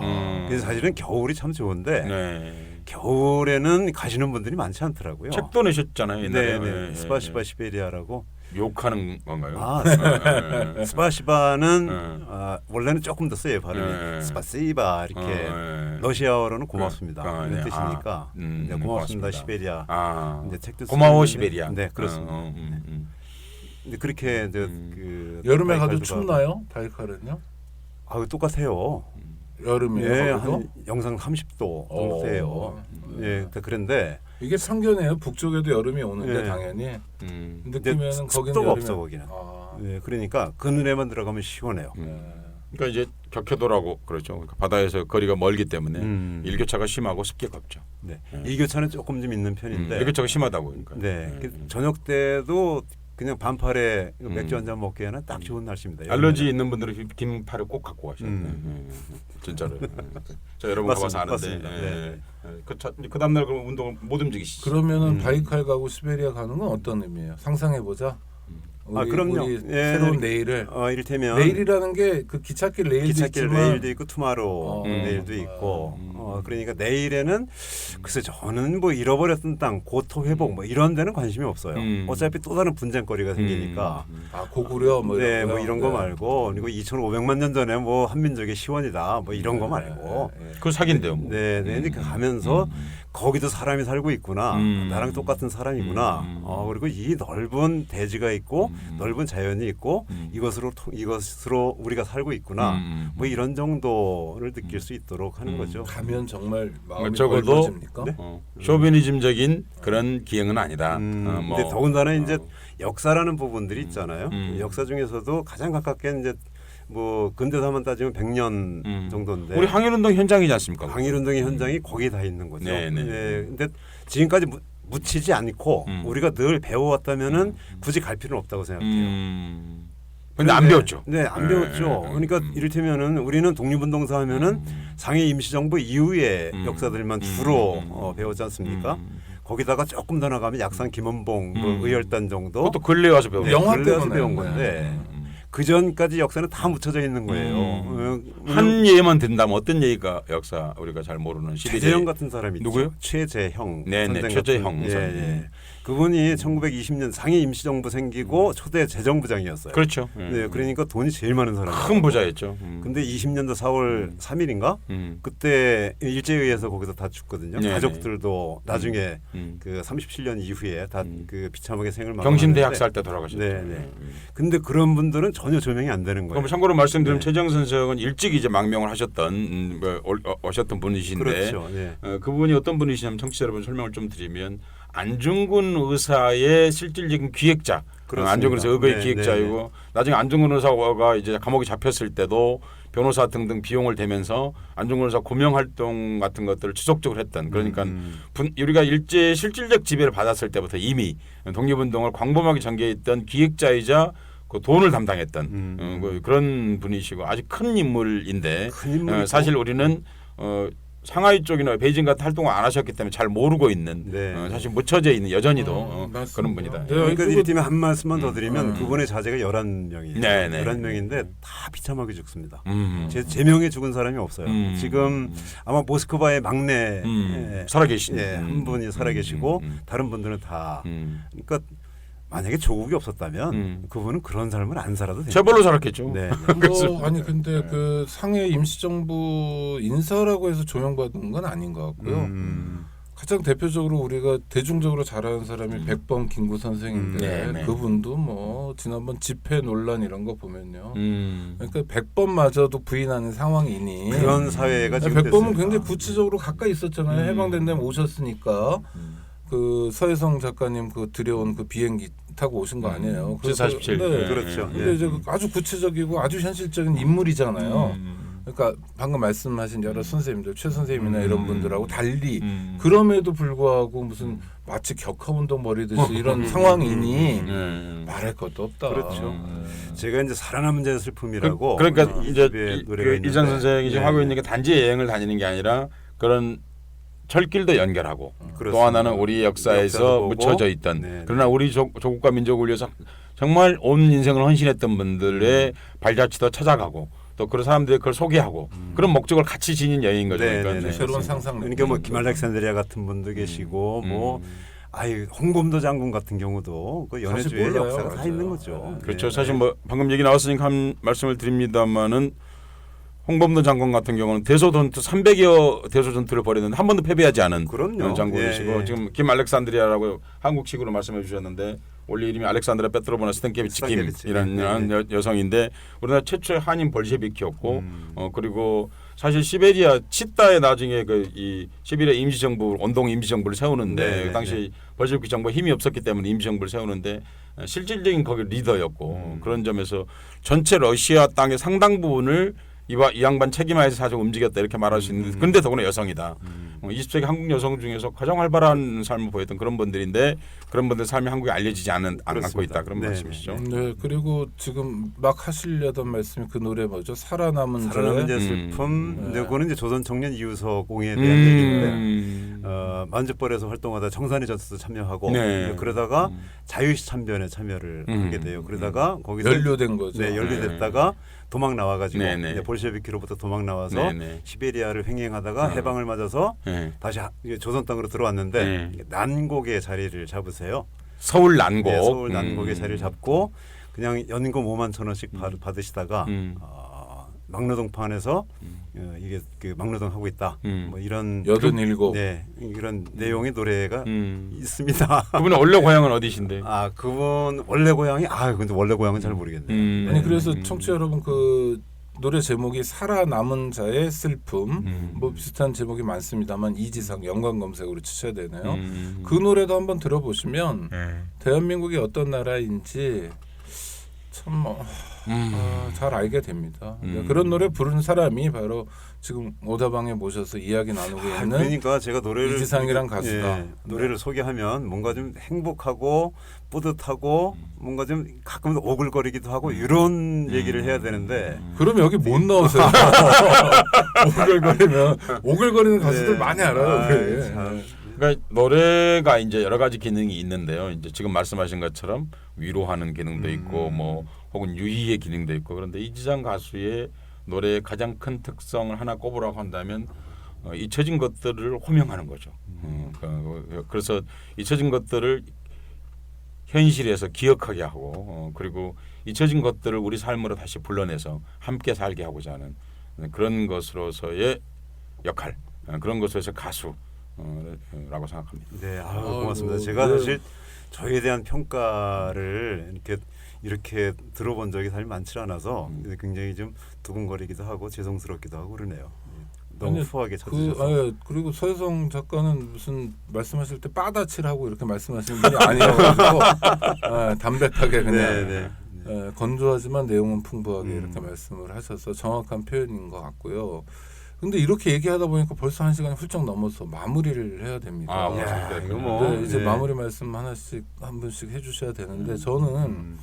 그래서 사실은 겨울이 참 좋은데 네. 겨울에는 가시는 분들이 많지 않더라고요. 책도 내셨잖아요. 옛날에. 네, 예, 네. 예, 스파시바 시베리아라고. 욕하는 건가요? 아, 예, 예. 스파시바는 네. 원래는 조금 더 세요 발음이. 네. 스파시바 이렇게 예. 러시아어로는 고맙습니다. 네. 이런 뜻이니까. 네, 고맙습니다 시베리아. 아. 이제 책도 고마워 쓰는데- 시베리아. 네, 그렇습니다. 근데 그렇게 이제 그 여름에 가도 바이칼도 춥나요? 바이칼은요? 아, 똑같아요. 여름이에요. 예, 거기도? 한 영상 30도 정도 돼요. 예, 그런데 이게 편견이에요. 북쪽에도 여름이 오는데 네. 당연히 음. 느끼면은 거기는 습도가 여름에- 없어 거기는. 아, 예, 그러니까 그늘에만 들어가면 시원해요. 그러니까 이제 격해도라고 그렇죠. 그러니까 바다에서 거리가 멀기 때문에 일교차가 심하고 습기가 없죠. 네. 일교차는 조금 좀 있는 편인데. 일교차가 심하다고 그러니까. 네. 저녁 때도 그냥 반팔에 맥주 한 잔 먹기에는 딱 좋은 날씨입니다. 알러지 있는 분들은 긴 팔을 꼭 갖고 가셔야 돼요. 음. 진짜로. 저 여러분 가봐서 맞습니다. 아는데. 맞습니다. 예. 그 다음날 그럼 운동을 못 움직이시죠. 그러면은 바이칼 가고 시베리아 가는 건 어떤 의미예요? 상상해 보자. 아, 그럼요. 우리 예, 새로운 내일을 이를테면 레일이라는 게 그 기찻길 레일도 기찻길 있지만 레일도 있고 투마로 레일도 있고 그러니까 내일에는 글쎄 저는 뭐 잃어버렸던 땅 고토 회복 뭐 이런 데는 관심이 없어요. 어차피 또 다른 분쟁거리가 생기니까 아 고구려 뭐 네, 이런 뭐 거요? 이런 거 네. 말고 그리고 2,500만 년 전에 뭐 한민족의 시원이다 뭐 이런 거 말고 네, 네. 그거 사기인데요. 뭐. 네, 네, 이렇게 가면서 거기도 사람이 살고 있구나. 나랑 똑같은 사람이구나. 그리고 이 넓은 대지가 있고 넓은 자연이 있고 이것으로 우리가 살고 있구나. 뭐 이런 정도를 느낄 수 있도록 하는 거죠. 가면 정말 마음이 적어도 넓어집니까? 네. 쇼비니즘적인 그런 기행은 아니다. 뭐. 근데 더군다나 이제 역사라는 부분들이 있잖아요. 역사 중에서도 가장 가깝게 이제 뭐 근대사만 따지면 100년 정도인데 우리 항일운동 현장이지 않습니까? 항일운동의 현장이 거기에 다 있는 거죠. 네, 네. 근데 지금까지 묻히지 않고 우리가 늘 배워왔다면은 굳이 갈 필요는 없다고 생각해요. 근데 안 배웠죠. 네, 안 배웠죠. 그러니까 이를테면은 우리는 독립운동사 하면은 상해 임시정부 이후의 역사들만 주로 배웠지 않습니까? 거기다가 조금 더 나가면 약산 김원봉 뭐 의열단 정도 그것도 근래 와서 배웠죠. 영화 근래 와서 때문에. 배운 건데 그 전까지 역사는 다 묻혀져 있는 거예요. 한 예만 든다면 어떤 예가 역사 우리가 잘 모르는 시대제 최재형 같은 사람이 있죠. 누구요? 최재형 네네, 선생 최재형 같은, 선생. 예. 그분이 1920년 상해 임시정부 생기고 초대 재정부장이었어요. 그렇죠. 네, 그러니까 돈이 제일 많은 사람이에요. 큰 부자였죠. 근데 20년도 4월 3일인가? 그때 일제에 의해서 거기서 다 죽거든요. 네네. 가족들도 나중에 음. 그 37년 이후에 다 그 비참하게 생을 경신대학살 때 돌아가셨죠. 네, 네. 근데 그런 분들은 전혀 조명이 안 되는 거예요. 그럼 참고로 말씀드리면 네. 최정선 선생은 일찍 이제 망명을 하셨던 오셨던 분이신데 그렇죠. 네. 그분이 어떤 분이시냐면 청취자 여러분 설명을 좀 드리면 안중근 의사의 실질적인 기획자. 그렇습니다. 안중근 의사 의거의 네, 기획자이고 네, 네. 나중에 안중근 의사가 이제 감옥에 잡혔을 때도 변호사 등등 비용을 대면서 안중근 의사 고명 활동 같은 것들을 지속적으로 했던 그러니까 우리가 일제 실질적 지배를 받았을 때부터 이미 독립운동을 광범하게 전개했던 기획자이자 그 돈을 담당했던 그런 분이시고 아주 큰 인물인데 큰 인물이고. 사실 우리는 상하이 쪽이나 베이징 같은 활동을 안 하셨기 때문에 잘 모르고 있는 네. 사실 묻혀져 있는 여전히도 맞습니다. 그런 분이다. 네. 그러니까 그리고- 이를테면 한 말씀만 더 드리면 그분의 자제가 11명이에요. 네, 네. 11명인데 다 비참하게 죽습니다. 음. 제 명에 죽은 사람이 없어요. 지금 아마 모스크바의 막내 살아계신 한 분이 살아계시고 다른 분들은 다 그러니까 만약에 조국이 없었다면 그분은 그런 삶을 안 살아도 됩니다. 재벌로 살았겠죠. 네. 아니 근데 그 상해 임시정부 인사라고 해서 조명받은 건 아닌 것 같고요. 가장 대표적으로 우리가 대중적으로 잘 아는 사람이 백범 김구 선생인데 네, 네. 그분도 뭐 지난번 집회 논란 이런 거 보면요. 음. 그러니까 백범마저도 부인하는 상황이니 그런 사회가 지금 백범은 됐습니다. 굉장히 구체적으로 가까이 있었잖아요. 해방된 다음에 오셨으니까 그 서혜성 작가님 그 들여온 그 비행기 타고 오신 거 아니에요. 그래서 47. 네. 그렇죠. 근데 예. 이제 아주 구체적이고 아주 현실적인 인물이잖아요. 그러니까 방금 말씀하신 여러 선생님들, 최 선생님이나 이런 분들하고 달리 그럼에도 불구하고 무슨 마치 격하운동 벌이듯이 이런 상황이니 말할 것도 없다. 그렇죠. 제가 이제 살아남은 자의 슬픔이라고 그러니까 이제 집에 노래가 있는데. 이장 선생이 지금 네. 하고 있는 게 단지 여행을 다니는 게 아니라 그런 철길도 연결하고 또 그렇습니다. 하나는 우리 역사에서 역사도 보고. 묻혀져 있던 네. 그러나 우리 조국과 민족을 위해서 정말 온 인생을 헌신했던 분들의 발자취도 찾아가고 또 그런 사람들이 그걸 소개하고 그런 목적을 같이 지닌 여행인 거죠. 네, 그러니까 네, 네. 새로운 상상. 그러니까 뭐 김알렉산드리아 같은 분도 계시고 뭐 아유 홍범도 장군 같은 경우도 그 연해주의 몰라요. 역사가 다 맞아요. 있는 거죠. 그렇죠. 네. 사실 뭐 방금 얘기 나왔으니까 한 말씀을 드립니다만은 홍범도 장군 같은 경우는 대소전투 300여 대소전투를 벌였는데 한 번도 패배하지 않은 그럼요. 그런 장군이시고 예, 예. 지금 김 알렉산드리아라고 한국식으로 말씀해 주셨는데 원래 이름이 알렉산드라 페트로보나 스탄케비치 스탄케비치. 김이라는 네, 여성인데 우리나라 최초의 한인 볼셰비키였고 그리고 사실 시베리아 치타에 나중에 그 이 시베리아 임시정부 운동 임시정부를 세우는데 네, 그 당시 네. 볼셰비키 정부가 힘이 없었기 때문에 임시정부를 세우는데 실질적인 거기 리더였고 그런 점에서 전체 러시아 땅의 상당 부분을 이 양반 책임하에서 사실 움직였다 이렇게 말할 수 있는데 그런데 더구나 여성이다. 20세기 한국 여성 중에서 가장 활발한 삶을 보였던 그런 분들인데 그런 분들 삶이 한국에 알려지지 않고 그렇습니다. 있다 그런 네, 말씀이시죠. 네, 그리고 지금 막 하시려던 말씀이 그 노래 뭐죠? 살아남은 살아남은 자의 자의 슬픔. 네. 근데 그거는 이제 조선 청년 이유서 공예에 대한 얘기인데 음. 만주벌에서 활동하다 청산리 전투도 참여하고 네. 그러다가 자유시 참변에 참여를 하게 돼요. 그러다가 거기서 연루된 거죠. 네, 연루됐다가 도망 나와가지고 네, 네. 이제 볼셰비키로부터 도망 나와서 네, 네. 시베리아를 횡행하다가 해방을 맞아서 네. 다시 이제 조선 땅으로 들어왔는데 네. 난곡의 자리를 잡으세요. 서울 난곡. 네, 서울 난곡의 자리를 잡고 그냥 연금 5만 천 원씩 받으시다가 막노동판에서 이게 그 막노동 하고 있다. 뭐 이런 87. 네, 이런 내용의 노래가 음. 있습니다. 그분의 원래 고향은 어디신데? 아 그분 원래 고향이 근데 원래 고향은 잘 모르겠네요. 아니 그래서 청취자 여러분 그 노래 제목이 살아남은 자의 슬픔 뭐 비슷한 제목이 많습니다만 이지상 연관 검색으로 치셔야 되네요. 그 노래도 한번 들어보시면 대한민국이 어떤 나라인지 참 잘 알게 됩니다. 그런 노래 부른 사람이 바로 지금 오다방에 모셔서 이야기 나누고 있는 그러니까 제가 노래를 이지상이란 가수다. 예, 노래를 소개하면 뭔가 좀 행복하고 뿌듯하고 뭔가 좀 가끔 오글거리기도 하고 이런 얘기를 해야 되는데 그럼 여기 못 나오세요. 오글거리는 가수들 네. 많이 알아요. 그게. 참. 그러니까 노래가 이제 여러 가지 기능이 있는데요. 이제 지금 말씀하신 것처럼 위로하는 기능도 있고 뭐 혹은 유희의 기능도 있고 그런데 이지상 가수의 노래의 가장 큰 특성을 하나 꼽으라고 한다면 잊혀진 것들을 호명하는 거죠. 그래서 잊혀진 것들을 현실에서 기억하게 하고 그리고 잊혀진 것들을 우리 삶으로 다시 불러내서 함께 살게 하고자 하는 그런 것으로서의 역할, 그런 것으로서 가수라고 생각합니다. 네, 고맙습니다. 제가 사실 저에 대한 평가를 이렇게 들어본 적이 사실 많지 않아서 굉장히 좀 두근거리기도 하고 죄송스럽기도 하고 그러네요. 너무 아니, 후하게 쳐주셔서. 그리고 서혜성 작가는 무슨 말씀하실 때 빠다치라고 이렇게 말씀하시는 분이 아니어가지고 담백하게 그냥 건조하지만 내용은 풍부하게 이렇게 말씀을 하셔서 정확한 표현인 것 같고요. 근데 이렇게 얘기하다 보니까 벌써 1시간이 훌쩍 넘어서 마무리를 해야 됩니다. 이거 뭐 이제 마무리 말씀 하나씩 한 분씩 해주셔야 되는데 저는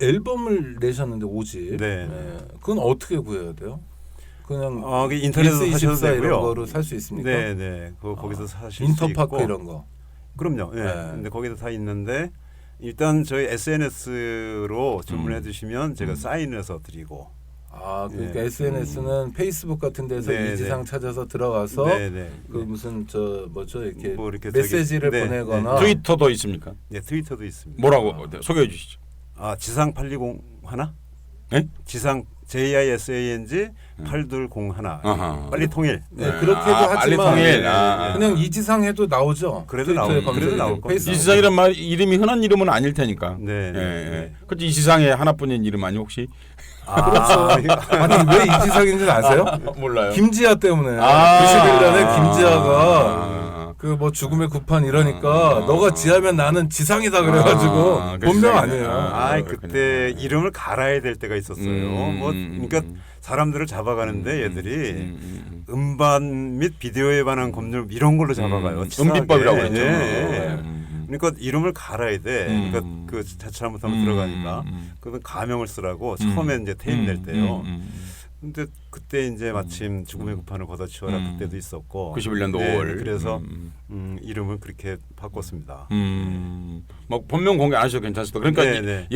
앨범을 내셨는데 5집. 그건 어떻게 구해야 돼요? 그냥 인터넷에서 사셔도 되고요. 이런 거로 살 수 있습니까? 네. 거기서 사실 수 인터파크 있고. 이런 거. 그럼요. 근데 거기도 다 있는데 일단 저희 SNS로 주문해 주시면 제가 사인해서 드리고. 그러니까 SNS는 페이스북 같은 데서 이지상 찾아서 들어가서 그 무슨 이렇게 뭐 이렇게 메시지를 보내거나 트위터도 있습니까? 네, 트위터도 있습니다. 뭐라고 소개해 주시죠. 지상 820 하나? 네? 지상 JISANG 8201 빨리 통일. 그렇게도 하지만 빨리 통일. 그냥 이지상 해도 나오죠. 그래도 나올 겁니다. 이지상이란 말 이름이 흔한 이름은 아닐 테니까. 네. 그렇지 이지상의 하나뿐인 이름 아니 혹시? 그렇죠. 아니 왜 이지상인지 아세요? 몰라요. 김지아 때문에 91년에 김지아가 그 뭐 죽음의 구판 이러니까 너가 지하면 나는 지상이다 그래가지고 본명 아니에요. 그때 이름을 갈아야 될 때가 있었어요. 그러니까 사람들을 잡아가는데 얘들이 음반 및 비디오에 관한 법률 이런 걸로 잡아가요. 음비법이라고 했죠. 그러니까 이름을 갈아야 돼. 그러니까 그 자칫 잘못하면 들어가니까. 그러면 가명을 쓰라고 처음에 이제 퇴임 낼 때요. 근데 그때 이제 마침 죽음의 구판을 걷어치워라 그때도 있었고 91년도 5월 그래서 이름을 그렇게 바꿨습니다. 뭐 본명 공개 안 하셔도 괜찮습니다. 그러니까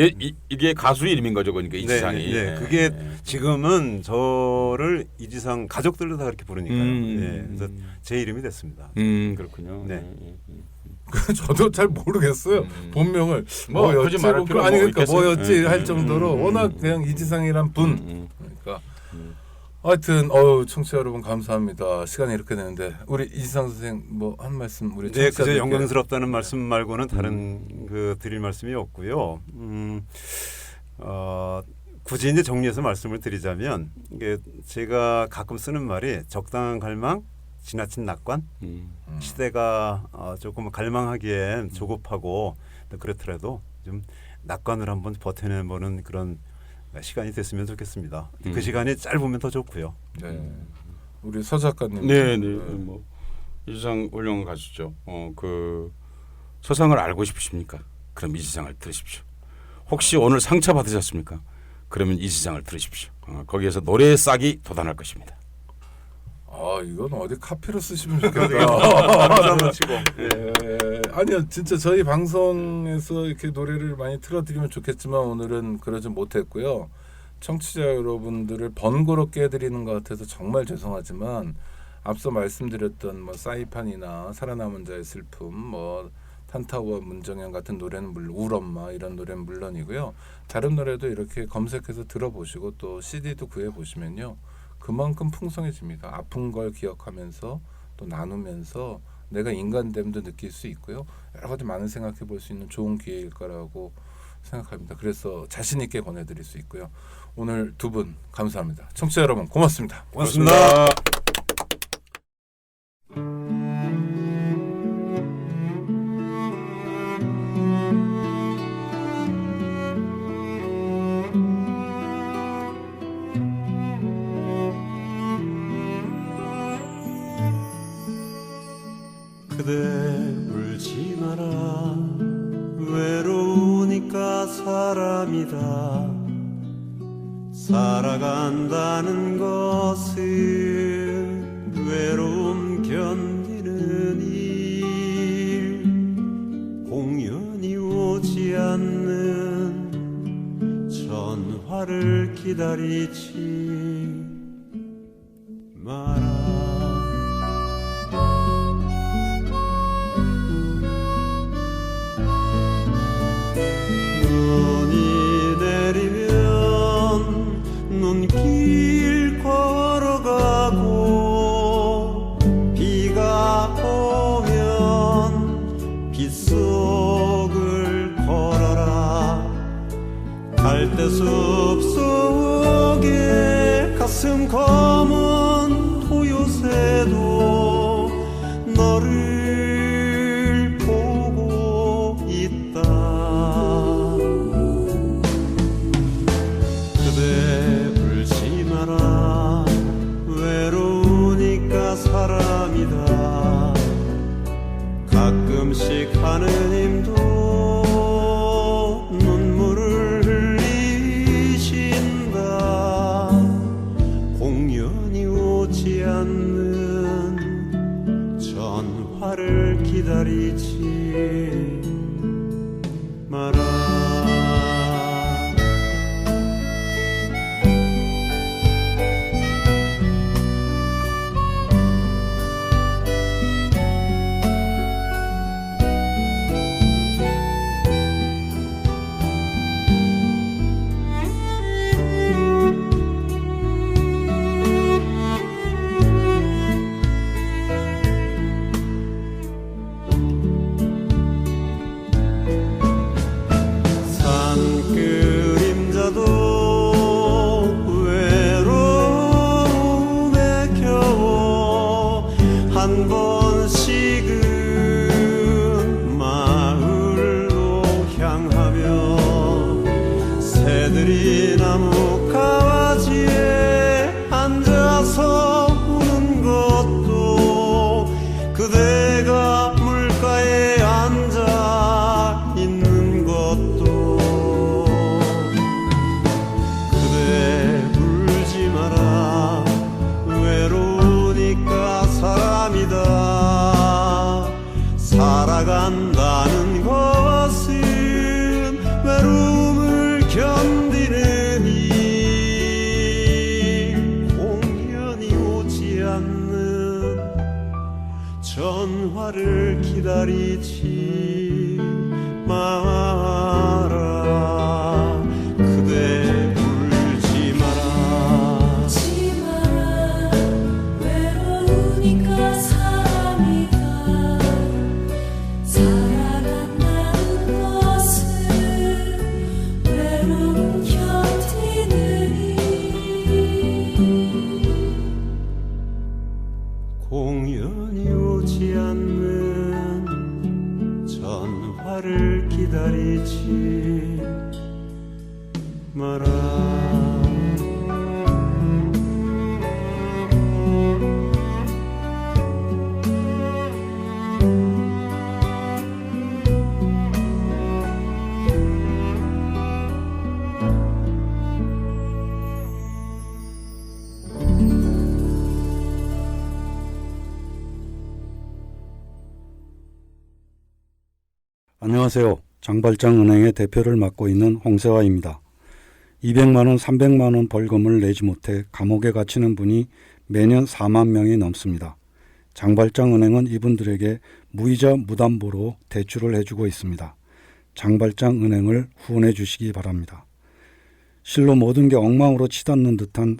이게 가수 이름인 거죠, 그러니까 이지상이. 그게 지금은 저를 이지상 가족들도 다 그렇게 부르니까요. 그래서 제 이름이 됐습니다. 그렇군요. 저도 잘 모르겠어요. 본명을 굳이 말할 필요가 아니 그러니까 있겠어요? 뭐였지 할 정도로 워낙 그냥 이지상이란 분. 그러니까 하여튼 청취자 여러분 감사합니다. 시간이 이렇게 되는데 우리 이지상 선생 뭐 한 말씀 우리 그저 영광스럽다는 말씀 말고는 다른 드릴 말씀이 없고요. 굳이 이제 정리해서 말씀을 드리자면 이게 제가 가끔 쓰는 말이 적당한 갈망, 지나친 낙관. 시대가 조금 갈망하기엔 조급하고 그렇더라도 좀 낙관을 한번 버텨내보는 그런 시간이 됐으면 좋겠습니다. 그 시간이 짧으면 더 좋고요. 우리 서 작가님. 뭐 이지상 훌륭한 가수죠. 그 서상을 알고 싶으십니까? 그럼 이지상을 들으십시오. 혹시 오늘 상처 받으셨습니까? 그러면 이지상을 들으십시오. 거기에서 노래의 싹이 돋아날 것입니다. 이건 어디 카피로 쓰시면 좋겠다. 아니요, 진짜 저희 방송에서 이렇게 노래를 많이 틀어드리면 좋겠지만 오늘은 그러지 못했고요. 청취자 여러분들을 번거롭게 해드리는 것 같아서 정말 죄송하지만 앞서 말씀드렸던 뭐 사이판이나 살아남은 자의 슬픔, 뭐 탄타와 문정현 같은 노래는 물론 울엄마 이런 노래는 물론이고요. 다른 노래도 이렇게 검색해서 들어보시고 또 CD도 구해보시면요. 그만큼 풍성해집니다. 아픈 걸 기억하면서 또 나누면서 내가 인간됨도 느낄 수 있고요. 여러 가지 많은 생각해 볼 수 있는 좋은 기회일 거라고 생각합니다. 그래서 자신 있게 권해드릴 수 있고요. 오늘 두 분 감사합니다. 청취자 여러분 고맙습니다. 고맙습니다. 그대 울지 마라 외로우니까 사람이다 살아간다는 것은 외로움 견디는 일 공연이 오지 않는 전화를 기다리지 마라 열대 숲속에 가슴 검은 토요새도 너를 보고 있다. 그대 울지 마라. 외로우니까 사람이다. 가끔씩 하느님도 눈물을 흘리신다. 공연이 오지 않는 전화를 기다리지 마라. 한 번씩은 마을로 향하며 새들이 나뭇가지에 앉아서 우는 것도 그대가 물가에 앉아 있는 것도 그대 울지 마라. 외로우니까 사람이다. 살아간다는 것은 외로움을 견디는 일. 공연이 오지 않는 전화를 기다리지 마라. 그대 울지 마라. 외로우니까 사람이다. 살아간다는 것은 외로움 견디는 일. 공연이 오지 않는 전화를 기다리지 마라. 안녕하세요. 장발장은행의 대표를 맡고 있는 홍세화입니다. 200만 원, 300만 원 벌금을 내지 못해 감옥에 갇히는 분이 매년 4만 명이 넘습니다. 장발장은행은 이분들에게 무이자 무담보로 대출을 해주고 있습니다. 장발장은행을 후원해 주시기 바랍니다. 실로 모든 게 엉망으로 치닫는 듯한